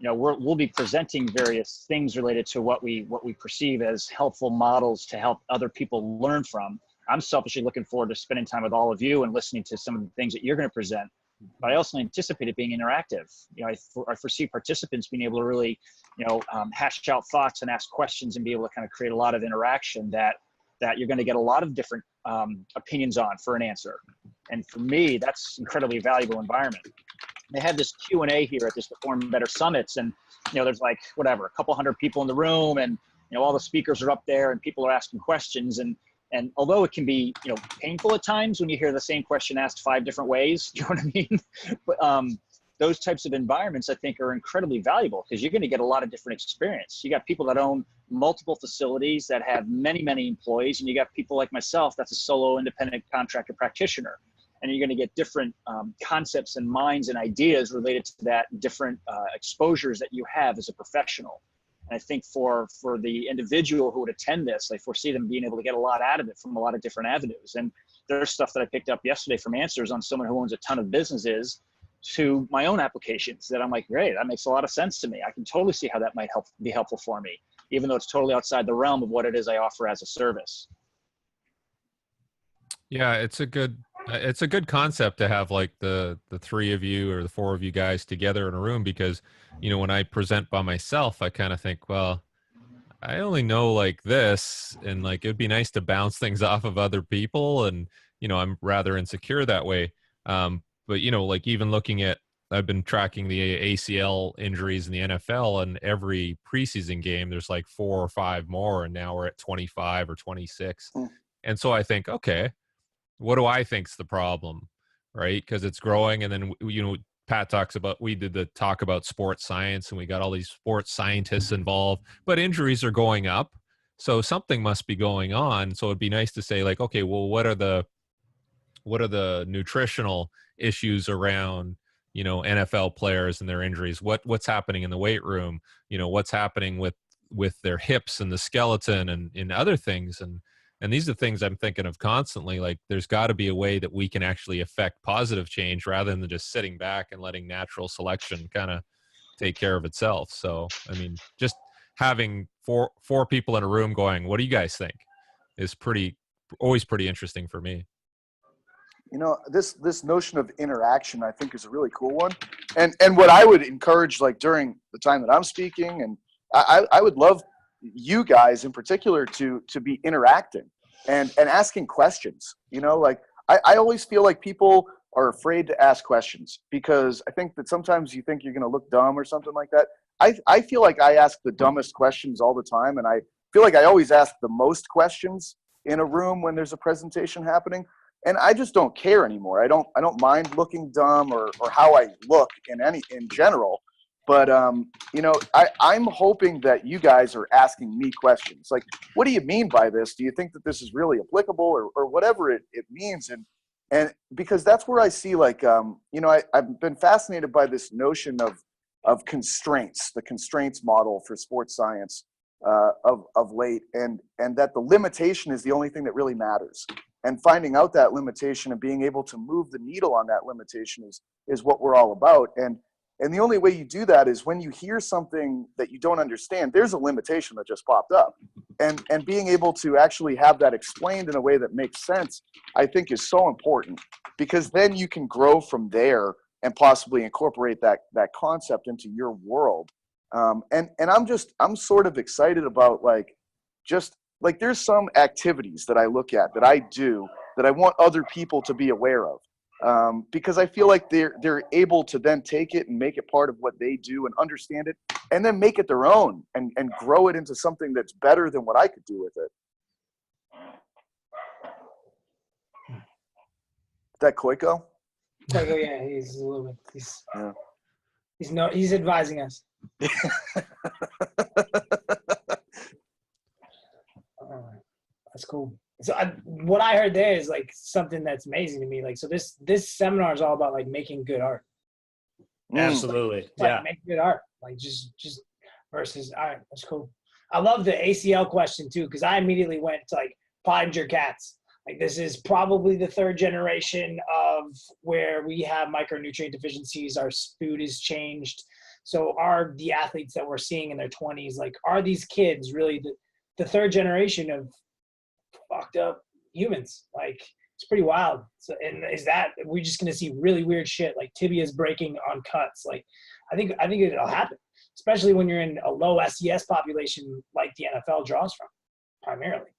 we'll be presenting various things related to what we perceive as helpful models to help other people learn from. I'm selfishly looking forward to spending time with all of you and listening to some of the things that you're going to present. But I also anticipate it being interactive. I foresee participants being able to really, hash out thoughts and ask questions and be able to kind of create a lot of interaction that you're going to get a lot of different opinions on for an answer. And for me, that's incredibly valuable environment. They had this Q&A here at this Perform Better Summits, and there's like a couple hundred people in the room, and all the speakers are up there and people are asking questions, and although it can be, painful at times when you hear the same question asked 5 different ways, do you know what I mean? But those types of environments, I think, are incredibly valuable because you're going to get a lot of different experience. You got people that own multiple facilities that have many, many employees, and you got people like myself that's a solo independent contractor practititioner. And you're going to get different concepts and minds and ideas related to that, different exposures that you have as a professional. And I think for the individual who would attend this, I foresee them being able to get a lot out of it from a lot of different avenues. And there's stuff that I picked up yesterday from answers on someone who owns a ton of businesses to my own applications that I'm like, great, that makes a lot of sense to me. I can totally see how that might be helpful for me, even though it's totally outside the realm of what it is I offer as a service. Yeah, it's a good concept to have like the 3 of you or the 4 of you guys together in a room, because when I present by myself, I kind of think, well, I only know like this, and like it'd be nice to bounce things off of other people, and I'm rather insecure that way. But like even looking at, I've been tracking the ACL injuries in the NFL, and every preseason game there's like 4 or 5 more, and now we're at 25 or 26. And so I think, okay, what do I think's the problem, right? Because it's growing. And then Pat talks about, we did the talk about sports science, and we got all these sports scientists involved, but injuries are going up, so something must be going on. So it'd be nice to say like, okay, well, what are the nutritional issues around NFL players and their injuries? What's happening in the weight room? What's happening with their hips and the skeleton and in other things? And these are things I'm thinking of constantly. Like, there's got to be a way that we can actually affect positive change rather than just sitting back and letting natural selection kind of take care of itself. So, I mean, just having four people in a room going, what do you guys think, is always pretty interesting for me. This notion of interaction, I think, is a really cool one. And what I would encourage, like during the time that I'm speaking, and I would love you guys in particular to be interacting and asking questions. Like I always feel like people are afraid to ask questions because I think that sometimes you think you're going to look dumb or something like that. I feel like I ask the dumbest questions all the time, and I feel like I always ask the most questions in a room when there's a presentation happening. And I just don't care anymore. I don't mind looking dumb or how I look in general. But I'm hoping that you guys are asking me questions. Like, what do you mean by this? Do you think that this is really applicable, or whatever it means? And because that's where I see, like, I've been fascinated by this notion of constraints, the constraints model for sports science of late, and that the limitation is the only thing that really matters. And finding out that limitation and being able to move the needle on that limitation is what we're all about. And the only way you do that is when you hear something that you don't understand. There's a limitation that just popped up, and being able to actually have that explained in a way that makes sense, I think, is so important, because then you can grow from there and possibly incorporate that concept into your world. And I'm sort of excited about like there's some activities that I look at, that I do, that I want other people to be aware of. Because I feel like they're able to then take it and make it part of what they do and understand it, and then make it their own and grow it into something that's better than what I could do with it. Is that Koiko? Koiko, yeah, he's a little bit. He's advising us. That's cool. So what I heard there is like something that's amazing to me. Like, so this seminar is all about like making good art. Absolutely. Like, make good art. Like just versus, all right, that's cool. I love the ACL question too, because I immediately went to like Pottinger cats. Like, this is probably the third generation of where we have micronutrient deficiencies. Our food is changed. So are the athletes that we're seeing in their 20s, like, are these kids really the third generation of fucked up humans? Like, it's pretty wild. So, and is that, we're just going to see really weird shit, like tibias breaking on cuts? Like, I think it'll happen, especially when you're in a low SES population like the NFL draws from primarily.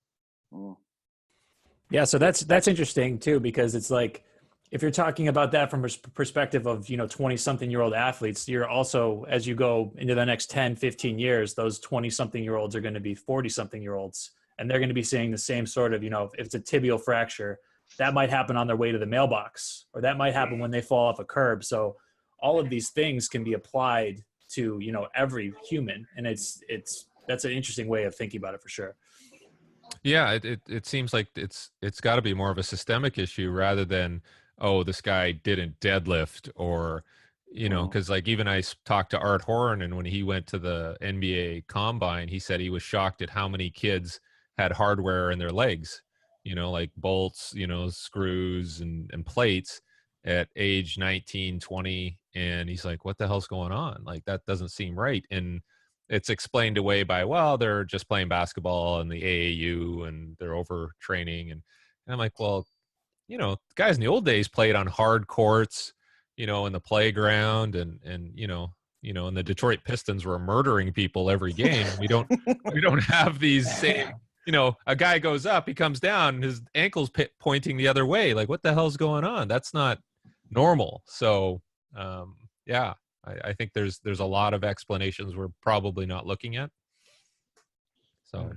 Yeah, so that's interesting too, because it's like, if you're talking about that from a perspective of, 20-something-year-old athletes, you're also, as you go into the next 10, 15 years, those 20-something-year-olds are going to be 40-something-year-olds, and they're going to be seeing the same sort of, if it's a tibial fracture, that might happen on their way to the mailbox, or that might happen when they fall off a curb. So all of these things can be applied to, every human. And that's an interesting way of thinking about it for sure. Yeah, it seems like it's got to be more of a systemic issue rather than, oh, this guy didn't deadlift, or, because like even I talked to Art Horn, and when he went to the NBA Combine, he said he was shocked at how many kids had hardware in their legs, like bolts, screws and plates at age 19, 20. And he's like, what the hell's going on? Like, that doesn't seem right. And it's explained away by, well, they're just playing basketball in the AAU and they're overtraining. And I'm like, well, guys in the old days played on hard courts, in the playground, and and the Detroit Pistons were murdering people every game. We don't have these same, a guy goes up, he comes down, and his ankle's pointing the other way. Like, what the hell's going on? That's not normal. So, yeah. I think there's a lot of explanations we're probably not looking at. So,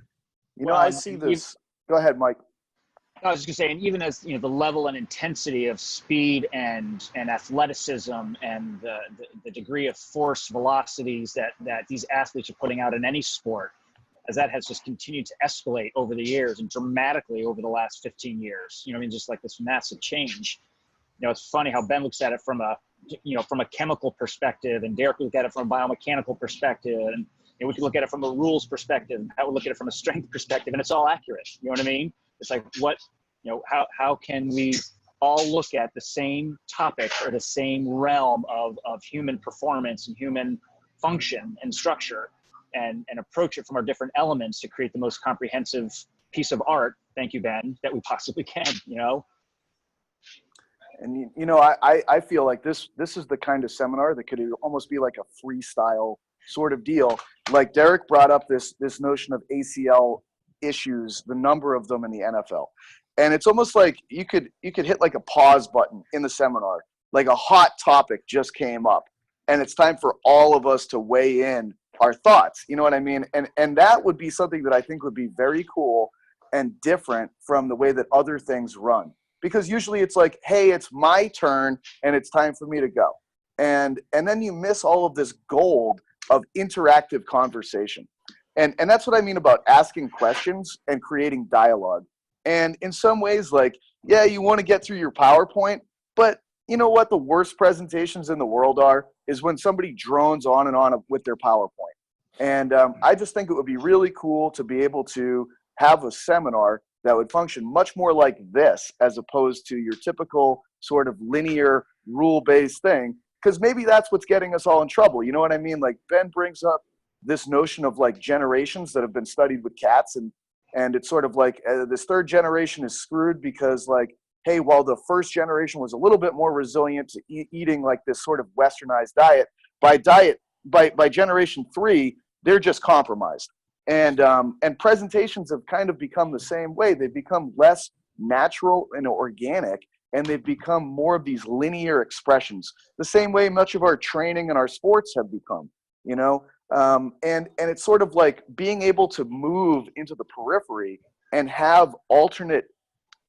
I see this. Go ahead, Mike. I was just gonna say, and even as the level and intensity of speed and athleticism and the degree of force velocities that these athletes are putting out in any sport, as that has just continued to escalate over the years and dramatically over the last 15 years. Just like this massive change. It's funny how Ben looks at it from a chemical perspective, and Derek look at it from a biomechanical perspective, and we can look at it from a rules perspective, and how we look at it from a strength perspective, and it's all accurate. You know what I mean? It's like, how can we all look at the same topic or the same realm of human performance and human function and structure, and approach it from our different elements to create the most comprehensive piece of art, thank you, Ben, that we possibly can, And, I feel like this is the kind of seminar that could almost be like a freestyle sort of deal. Like Derek brought up this notion of ACL issues, the number of them in the NFL. And it's almost like you could hit like a pause button in the seminar, like a hot topic just came up, and it's time for all of us to weigh in our thoughts. You know what I mean? And that would be something that I think would be very cool and different from the way that other things run. Because usually it's like, hey, it's my turn and it's time for me to go. And then you miss all of this gold of interactive conversation. And that's what I mean about asking questions and creating dialogue. And in some ways, like, yeah, you want to get through your PowerPoint, but you know what the worst presentations in the world is when somebody drones on and on with their PowerPoint. And I just think it would be really cool to be able to have a seminar that would function much more like this, as opposed to your typical sort of linear rule-based thing, because maybe that's what's getting us all in trouble. You know what I mean? Like, Ben brings up this notion of like generations that have been studied with cats, and it's sort of like this third generation is screwed because, like, hey, while the first generation was a little bit more resilient to eating like this sort of westernized diet, by generation 3, they're just compromised. And presentations have kind of become the same way. They've become less natural and organic, and they've become more of these linear expressions, the same way much of our training and our sports have become, and it's sort of like being able to move into the periphery and have alternate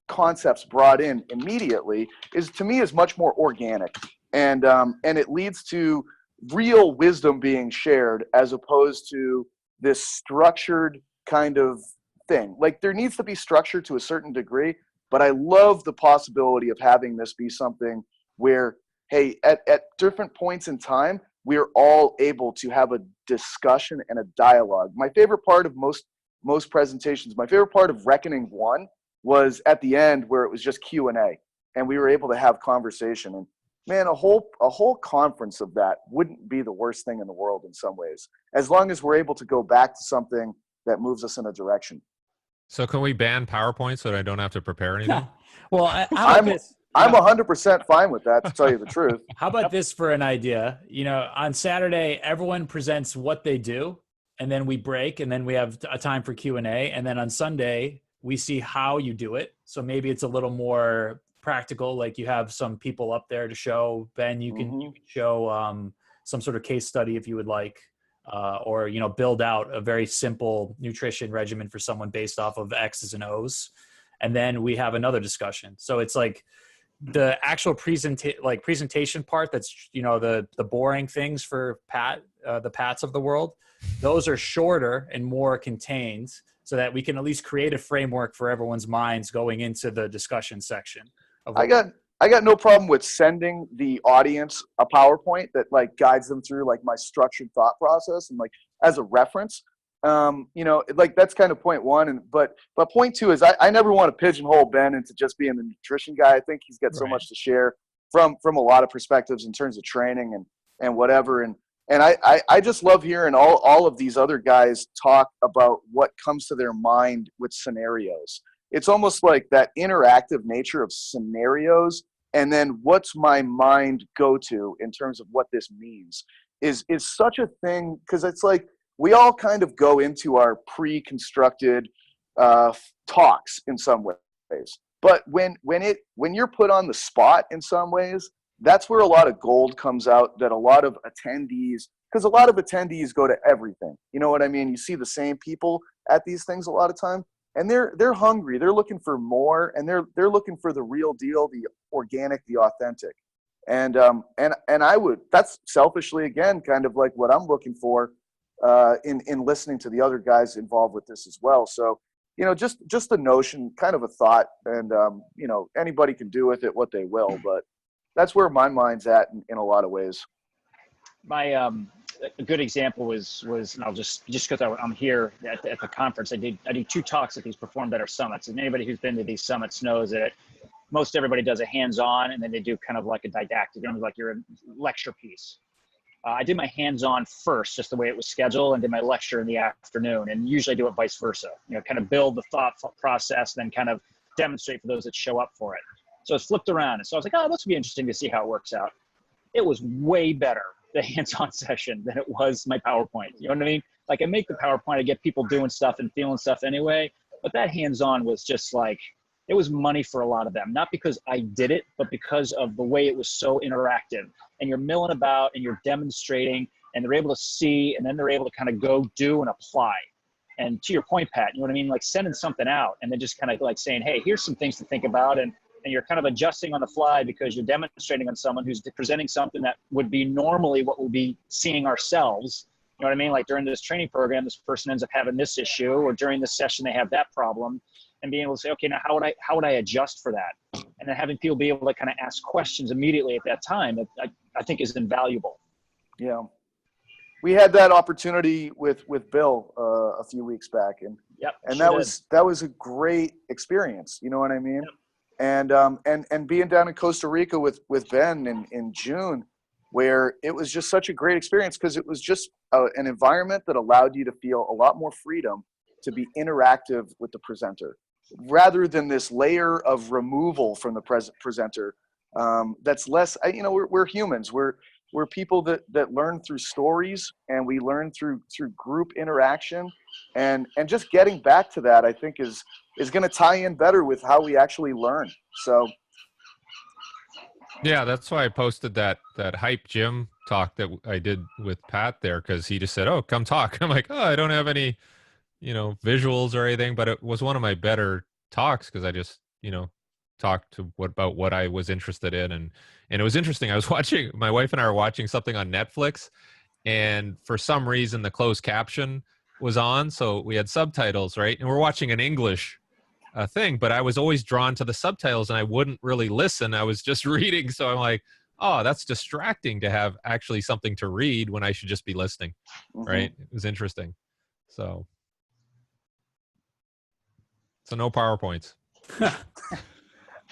concepts brought in immediately to me is much more organic, and it leads to real wisdom being shared, as opposed to this structured kind of thing. Like there needs to be structure to a certain degree, but I love the possibility of having this be something where, hey, at different points in time, we're all able to have a discussion and a dialogue. My favorite part of most presentations, my favorite part of Reckoning 1 was at the end where it was just Q&A and we were able to have conversation. And man, a whole conference of that wouldn't be the worst thing in the world in some ways, as long as we're able to go back to something that moves us in a direction. So can we ban PowerPoint so that I don't have to prepare anything? Well, how about this? I'm 100% fine with that, to tell you the truth. How about this for an idea? You know, on Saturday, everyone presents what they do, and then we break, and then we have a time for Q&A. And then on Sunday, we see how you do it. So maybe it's a little more practical. Like you have some people up there to show. Ben, you can show some sort of case study if you would like, or, you know, build out a very simple nutrition regimen for someone based off of X's and O's. And then we have another discussion. So it's like the actual presentation part, that's, you know, the boring things for the Pats of the world, those are shorter and more contained so that we can at least create a framework for everyone's minds going into the discussion section. I got no problem with sending the audience a PowerPoint that like guides them through like my structured thought process and like as a reference. You know, like that's kind of point one. But point two is I never want to pigeonhole Ben into just being the nutrition guy. I think he's got so much to share from a lot of perspectives in terms of training and whatever. And I just love hearing all of these other guys talk about what comes to their mind with scenarios. It's almost like that interactive nature of scenarios, and then what's my mind go to in terms of what this means is such a thing, because it's like we all kind of go into our pre-constructed talks in some ways. But when you're put on the spot in some ways, that's where a lot of gold comes out, that a lot of attendees, because a lot of attendees go to everything. You know what I mean? You see the same people at these things a lot of time, and they're hungry. They're looking for more, and they're looking for the real deal, the organic, the authentic. And I would, that's selfishly again kind of like what I'm looking for in listening to the other guys involved with this as well. So, you know, just the notion, kind of a thought, and you know, anybody can do with it what they will, but that's where my mind's at in a lot of ways. My a good example was, and I'll just because I'm here at the conference, I do 2 talks at these Perform Better summits, and anybody who's been to these summits knows that most everybody does a hands-on, and then they do kind of like a didactic, like your lecture piece. I did my hands-on first, just the way it was scheduled, and did my lecture in the afternoon, and usually do it vice versa. You know, kind of build the thought process, then kind of demonstrate for those that show up for it. So it's flipped around, and so I was like, oh, this would be interesting to see how it works out. It was way better, the hands-on session, than it was my PowerPoint. You know what I mean? Like I make the PowerPoint, I get people doing stuff and feeling stuff anyway, but that hands-on was just like, it was money for a lot of them, not because I did it, but because of the way it was so interactive. And you're milling about and you're demonstrating, and they're able to see, and then they're able to kind of go do and apply. And to your point, Pat, you know what I mean? Like sending something out and then just kind of like saying, hey, here's some things to think about. And you're kind of adjusting on the fly because you're demonstrating on someone who's presenting something that would be normally what we'll be seeing ourselves. You know what I mean? Like during this training program, this person ends up having this issue, or during this session, they have that problem. And being able to say, okay, now how would I adjust for that? And then having people be able to kind of ask questions immediately at that time, I think is invaluable. Yeah, we had that opportunity with Bill a few weeks back, and that was a great experience. You know what I mean? Yep. And being down in Costa Rica with Ben in June, where it was just such a great experience because it was just an environment that allowed you to feel a lot more freedom to be interactive with the presenter, rather than this layer of removal from the presenter. That's less, you know, we're humans. We're people that learn through stories, and we learn through group interaction, and just getting back to that, I think is going to tie in better with how we actually learn. So. Yeah, that's why I posted that hype gym talk that I did with Pat there, because he just said, "Oh, come talk." I'm like, "Oh, I don't have any, you know, visuals or anything," but it was one of my better talks because I just, you know, talked about what I was interested in, and it was interesting. I was watching, my wife and I were watching something on Netflix, and for some reason the closed caption was on, so we had subtitles, right? And we're watching an English thing, but I was always drawn to the subtitles and I wouldn't really listen. I was just reading. So I'm like, oh, that's distracting to have actually something to read when I should just be listening. Right. It was interesting. So no PowerPoints.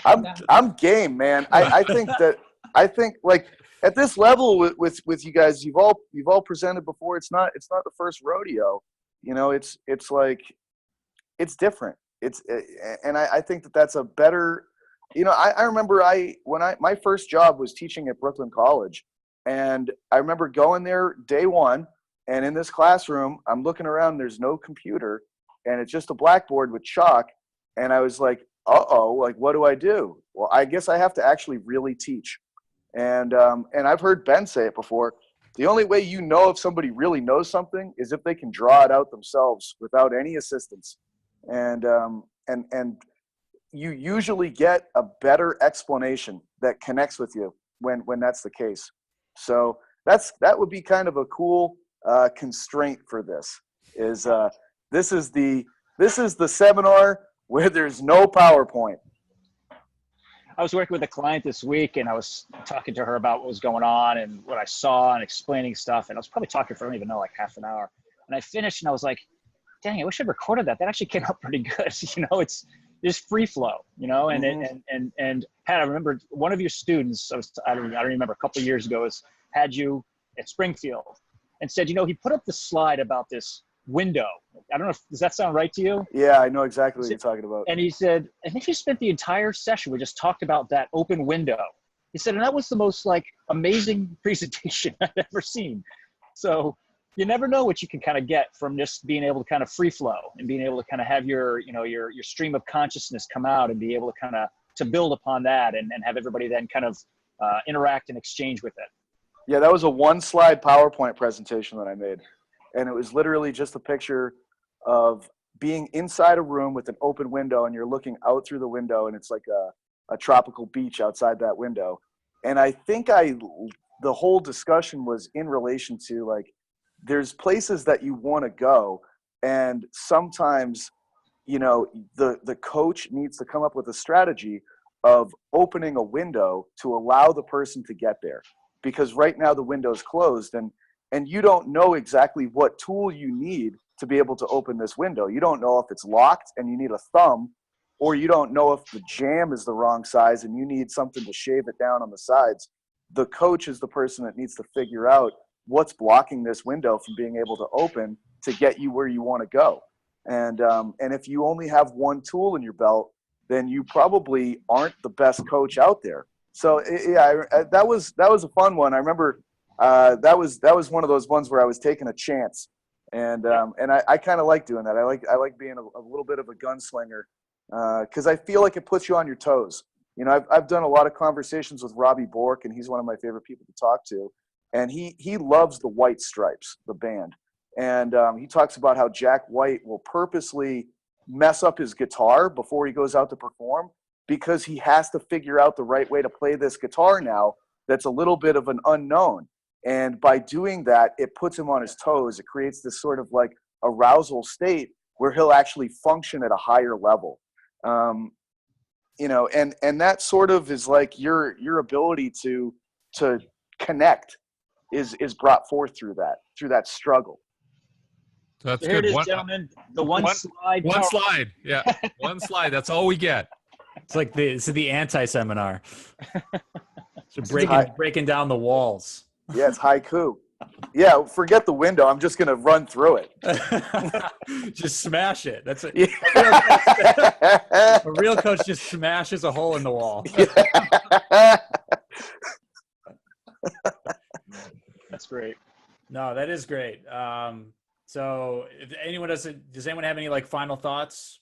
I'm game, man. I think like at this level with you guys, you've all presented before. It's not the first rodeo. You know, it's like, it's different. And I think that's a better, you know, I remember my first job was teaching at Brooklyn College, and I remember going there day one, and in this classroom, I'm looking around, there's no computer, and it's just a blackboard with chalk. And I was like, uh-oh, like, what do I do? Well, I guess I have to actually really teach. And I've heard Ben say it before. The only way you know if somebody really knows something is if they can draw it out themselves without any assistance. And you usually get a better explanation that connects with you when that's the case. So that would be kind of a cool constraint for this. This is the seminar where there's no PowerPoint. I was working with a client this week, and I was talking to her about what was going on and what I saw and explaining stuff. And I was probably talking for, I don't even know, like half an hour. And I finished and I was like, dang, I wish I'd recorded that. That actually came out pretty good. You know, it's just free flow, you know, and Pat, I remember one of your students, I don't remember, a couple of years ago, had you at Springfield and said, you know, he put up the slide about this window. I don't know does that sound right to you? Yeah, I know exactly what you're talking about. And he said, I think you spent the entire session, we just talked about that open window. He said, and that was the most like amazing presentation I've ever seen. So you never know what you can kind of get from just being able to kind of free flow and being able to kind of have your, you know, your stream of consciousness come out and be able to kind of to build upon that and have everybody then kind of interact and exchange with it. Yeah, that was a 1-slide PowerPoint presentation that I made. And it was literally just a picture of being inside a room with an open window, and you're looking out through the window, and it's like a tropical beach outside that window. And I think the whole discussion was in relation to, like, there's places that you want to go, and sometimes, you know, the coach needs to come up with a strategy of opening a window to allow the person to get there, because right now the window's closed, and you don't know exactly what tool you need to be able to open this window. You don't know if it's locked and you need a thumb, or you don't know if the jamb is the wrong size and you need something to shave it down on the sides. The coach is the person that needs to figure out what's blocking this window from being able to open to get you where you want to go. And if you only have one tool in your belt, then you probably aren't the best coach out there. So yeah, that was a fun one. I remember that was one of those ones where I was taking a chance, and I kind of like doing that. I like being a little bit of a gunslinger, because I feel like it puts you on your toes. You know, I've done a lot of conversations with Robbie Bork, and he's one of my favorite people to talk to, and he loves the White Stripes, the band, and he talks about how Jack White will purposely mess up his guitar before he goes out to perform, because he has to figure out the right way to play this guitar now that's a little bit of an unknown. And by doing that, it puts him on his toes. It creates this sort of like arousal state where he'll actually function at a higher level. You know, and that sort of is like your ability to connect is brought forth through that struggle. That's Here good. it is, gentlemen. The one slide. One slide. Yeah. One slide. That's all we get. It's like the anti-seminar. So breaking down the walls. Yeah, it's haiku. Yeah, forget the window. I'm just gonna run through it. Just smash it. That's it. Yeah. A real coach just smashes a hole in the wall. That's great. No, that is great. So if anyone does anyone have any like final thoughts?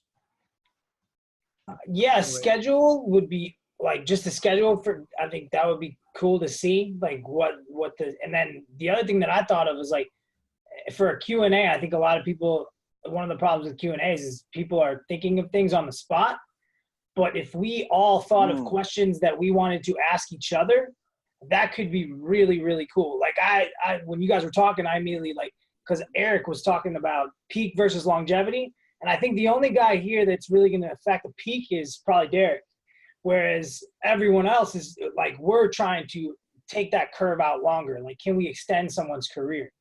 Yeah, schedule would be like just a schedule for, I think that would be cool to see, like and then the other thing that I thought of was like for a Q&A, I think a lot of people, one of the problems with Q&As is people are thinking of things on the spot. But if we all thought of questions that we wanted to ask each other, that could be really, really cool. Like I when you guys were talking, I immediately like because Eric was talking about peak versus longevity. And I think the only guy here that's really going to affect the peak is probably Derek. Whereas everyone else is like, we're trying to take that curve out longer. Like, can we extend someone's career?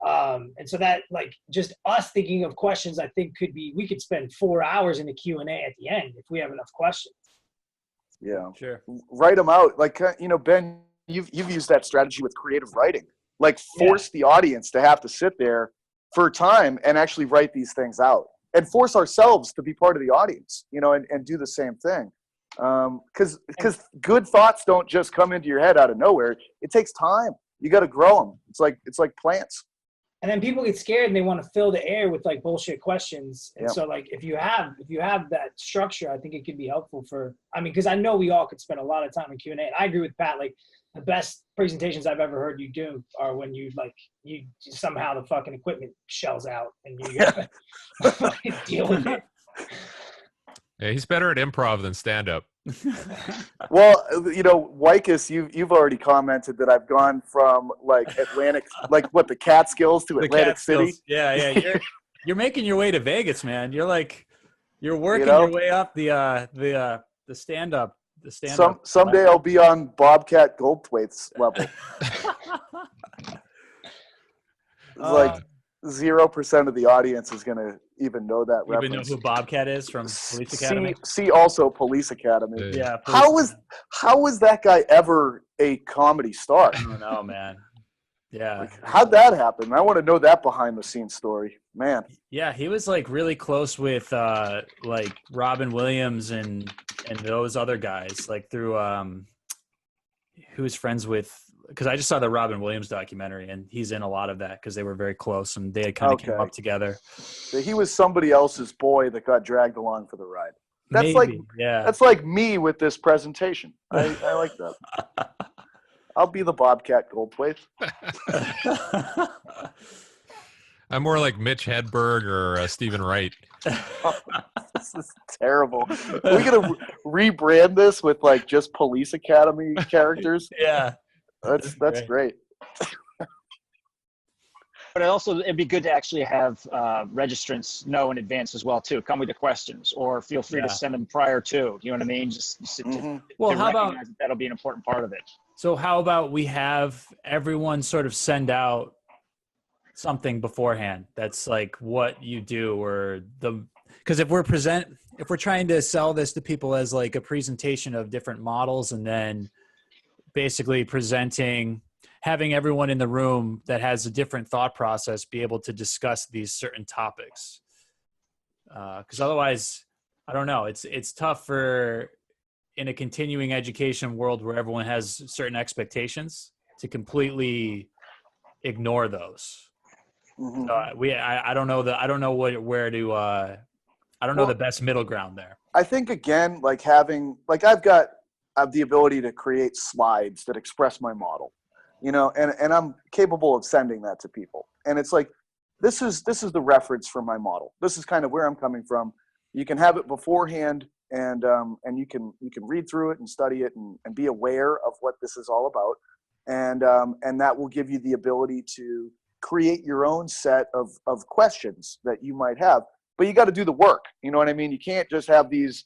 And so that, like, just us thinking of questions, I think we could spend 4 hours in a Q&A at the end if we have enough questions. Yeah, Sure. Write them out. Like, Ben, you've used that strategy with creative writing. Like, force the audience to have to sit there for time and actually write these things out, and force ourselves to be part of the audience, and do the same thing. Because good thoughts don't just come into your head out of nowhere. It takes time. You got to grow them. It's like plants. And then people get scared and they want to fill the air with like bullshit questions. And so like, if you have that structure, I think it could be helpful because I know we all could spend a lot of time in Q&A. And I agree with Pat, like the best presentations I've ever heard you do are when you somehow the fucking equipment shells out and you gotta deal with it. Yeah, he's better at improv than stand-up. Well, Wycus, you've already commented that I've gone from like Atlantic, like what, the Catskills to Atlantic City. Yeah. You're making your way to Vegas, man. You're working your way up the stand-up. Someday I'll be on Bobcat Goldthwait's level. Like 0% of the audience is going to even know that reference. Even know who Bobcat is from Police Academy? See also Police Academy. Yeah. How was that guy ever a comedy star? I don't know, man. Yeah. How'd that happen? I want to know that behind the scenes story, man. Yeah, he was like really close with like Robin Williams and those other guys, like through who was friends with, because I just saw the Robin Williams documentary and he's in a lot of that because they were very close and they had kind of came up together. So he was somebody else's boy that got dragged along for the ride. That's like me with this presentation. I like that. I'll be the Bobcat Goldthwait. I'm more like Mitch Hedberg or Stephen Wright. This is terrible. Are we going to rebrand this with like just Police Academy characters? Yeah. That's great. But also, it'd be good to actually have registrants know in advance as well too. Come with the questions, or feel free to send them prior to. You know what I mean? Just well, how about that'll be an important part of it. So how about we have everyone sort of send out something beforehand that's like what you do, or because if we're trying to sell this to people as like a presentation of different models, and then basically having everyone in the room that has a different thought process be able to discuss these certain topics. Because otherwise, I don't know, it's tough in a continuing education world where everyone has certain expectations to completely ignore those. Mm-hmm. I don't know the best middle ground there. I think again, like I have the ability to create slides that express my model, and I'm capable of sending that to people. And it's like, this is the reference for my model. This is kind of where I'm coming from. You can have it beforehand, and you can read through it and study it and be aware of what this is all about. And that will give you the ability to create your own set of questions that you might have, but you got to do the work. You know what I mean? You can't just have these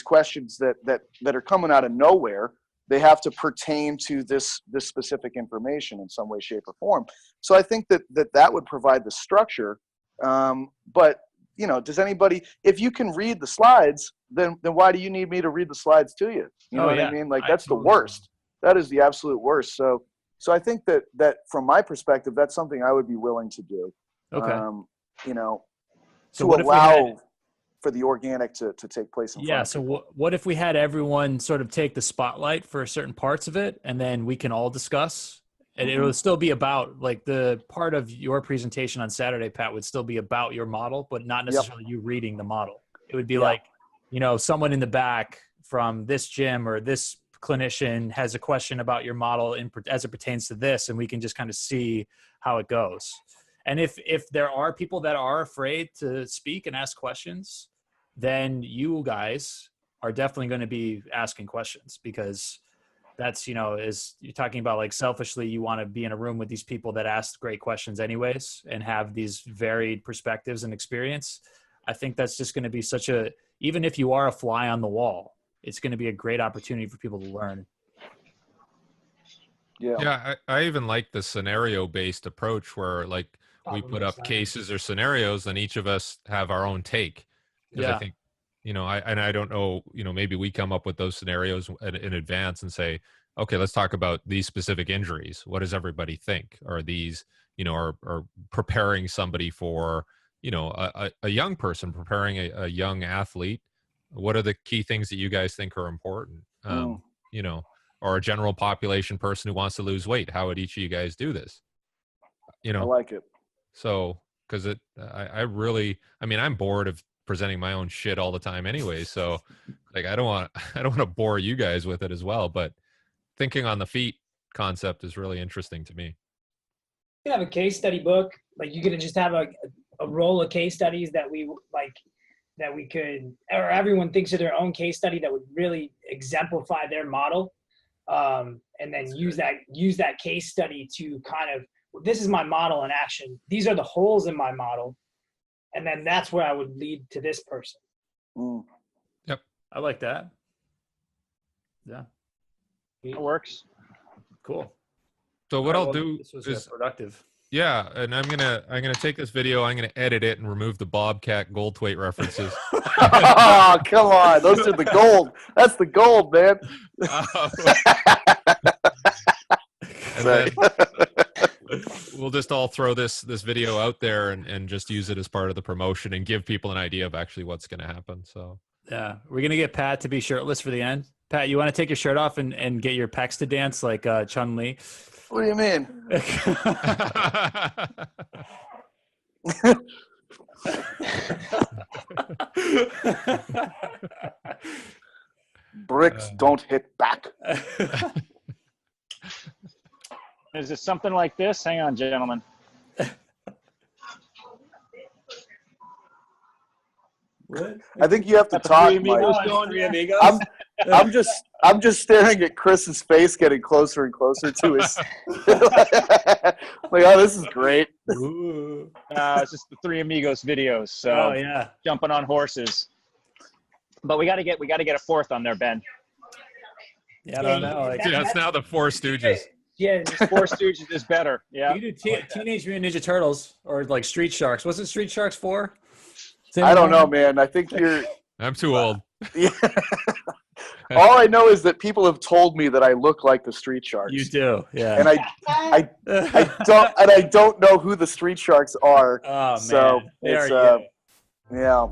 questions that are coming out of nowhere. They have to pertain to this specific information in some way, shape, or form. So I think that would provide the structure. But does anybody, if you can read the slides, then why do you need me to read the slides to you? You know what I mean? Like, that's the worst. That is the absolute worst. So I think that from my perspective, that's something I would be willing to do. Okay. So to allow for the organic to take place in front of so people. What if we had everyone sort of take the spotlight for certain parts of it, and then we can all discuss, and it will still be about, like, the part of your presentation on Saturday, Pat, would still be about your model, but not necessarily you reading the model. It would be like, someone in the back from this gym or this clinician has a question about your model as it pertains to this, and we can just kind of see how it goes. And if there are people that are afraid to speak and ask questions, then you guys are definitely going to be asking questions, because that's, you know, is you're talking about like selfishly, you want to be in a room with these people that ask great questions anyways and have these varied perspectives and experience. I think that's just going to be such a, even if you are a fly on the wall, it's going to be a great opportunity for people to learn. Yeah, I even like the scenario-based approach where like we put up cases or scenarios and each of us have our own take. Because I think, you know, I don't know, you know, maybe we come up with those scenarios in advance and say, okay, let's talk about these specific injuries. What does everybody think? Are these, you know, are preparing somebody for, you know, a young person, preparing a young athlete? What are the key things that you guys think are important? You know, or a general population person who wants to lose weight. How would each of you guys do this? You know, I like it. So, because I really, I mean, I'm bored of presenting my own shit all the time anyway. So like, I don't want to bore you guys with it as well, but thinking on the feet concept is really interesting to me. You can have a case study book. Like you could just have a roll of case studies that we like, that we could, or everyone thinks of their own case study that would really exemplify their model. And then use that case study to kind of, this is my model in action. These are the holes in my model. And then that's where I would lead to this person. Yep. I like that. Yeah. It works. Cool. So what I'll do this was is productive. Yeah, and I'm gonna take this video, I'm gonna edit it and remove the Bobcat Goldthwait references. Oh, come on. Those are the gold. That's the gold, man. And then we'll just all throw this video out there and just use it as part of the promotion and give people an idea of actually what's gonna happen. So yeah, we're gonna get Pat to be shirtless for the end. Pat, you want to take your shirt off and get your pecs to dance like Chun-Li? What do you mean? Bricks don't hit back. Is it something like this? Hang on, gentlemen. What? I think you have to talk, Mike. I'm just staring at Chris's face getting closer and closer to his. Like, oh, this is great. It's just the Three Amigos videos. So oh yeah, jumping on horses. But we got to get a fourth on there, Ben. Yeah, I don't know. Like, yeah, it's now the Four Stooges. Yeah, Four Stooges is better. Yeah. you could do Teenage Mutant Ninja Turtles or like Street Sharks. What's it Street Sharks for? I don't know, man. I think you're. I'm too old. Yeah. All I know is that people have told me that I look like the Street Sharks. You do, yeah. And I don't know who the Street Sharks are. Oh man, so they it's are you. yeah.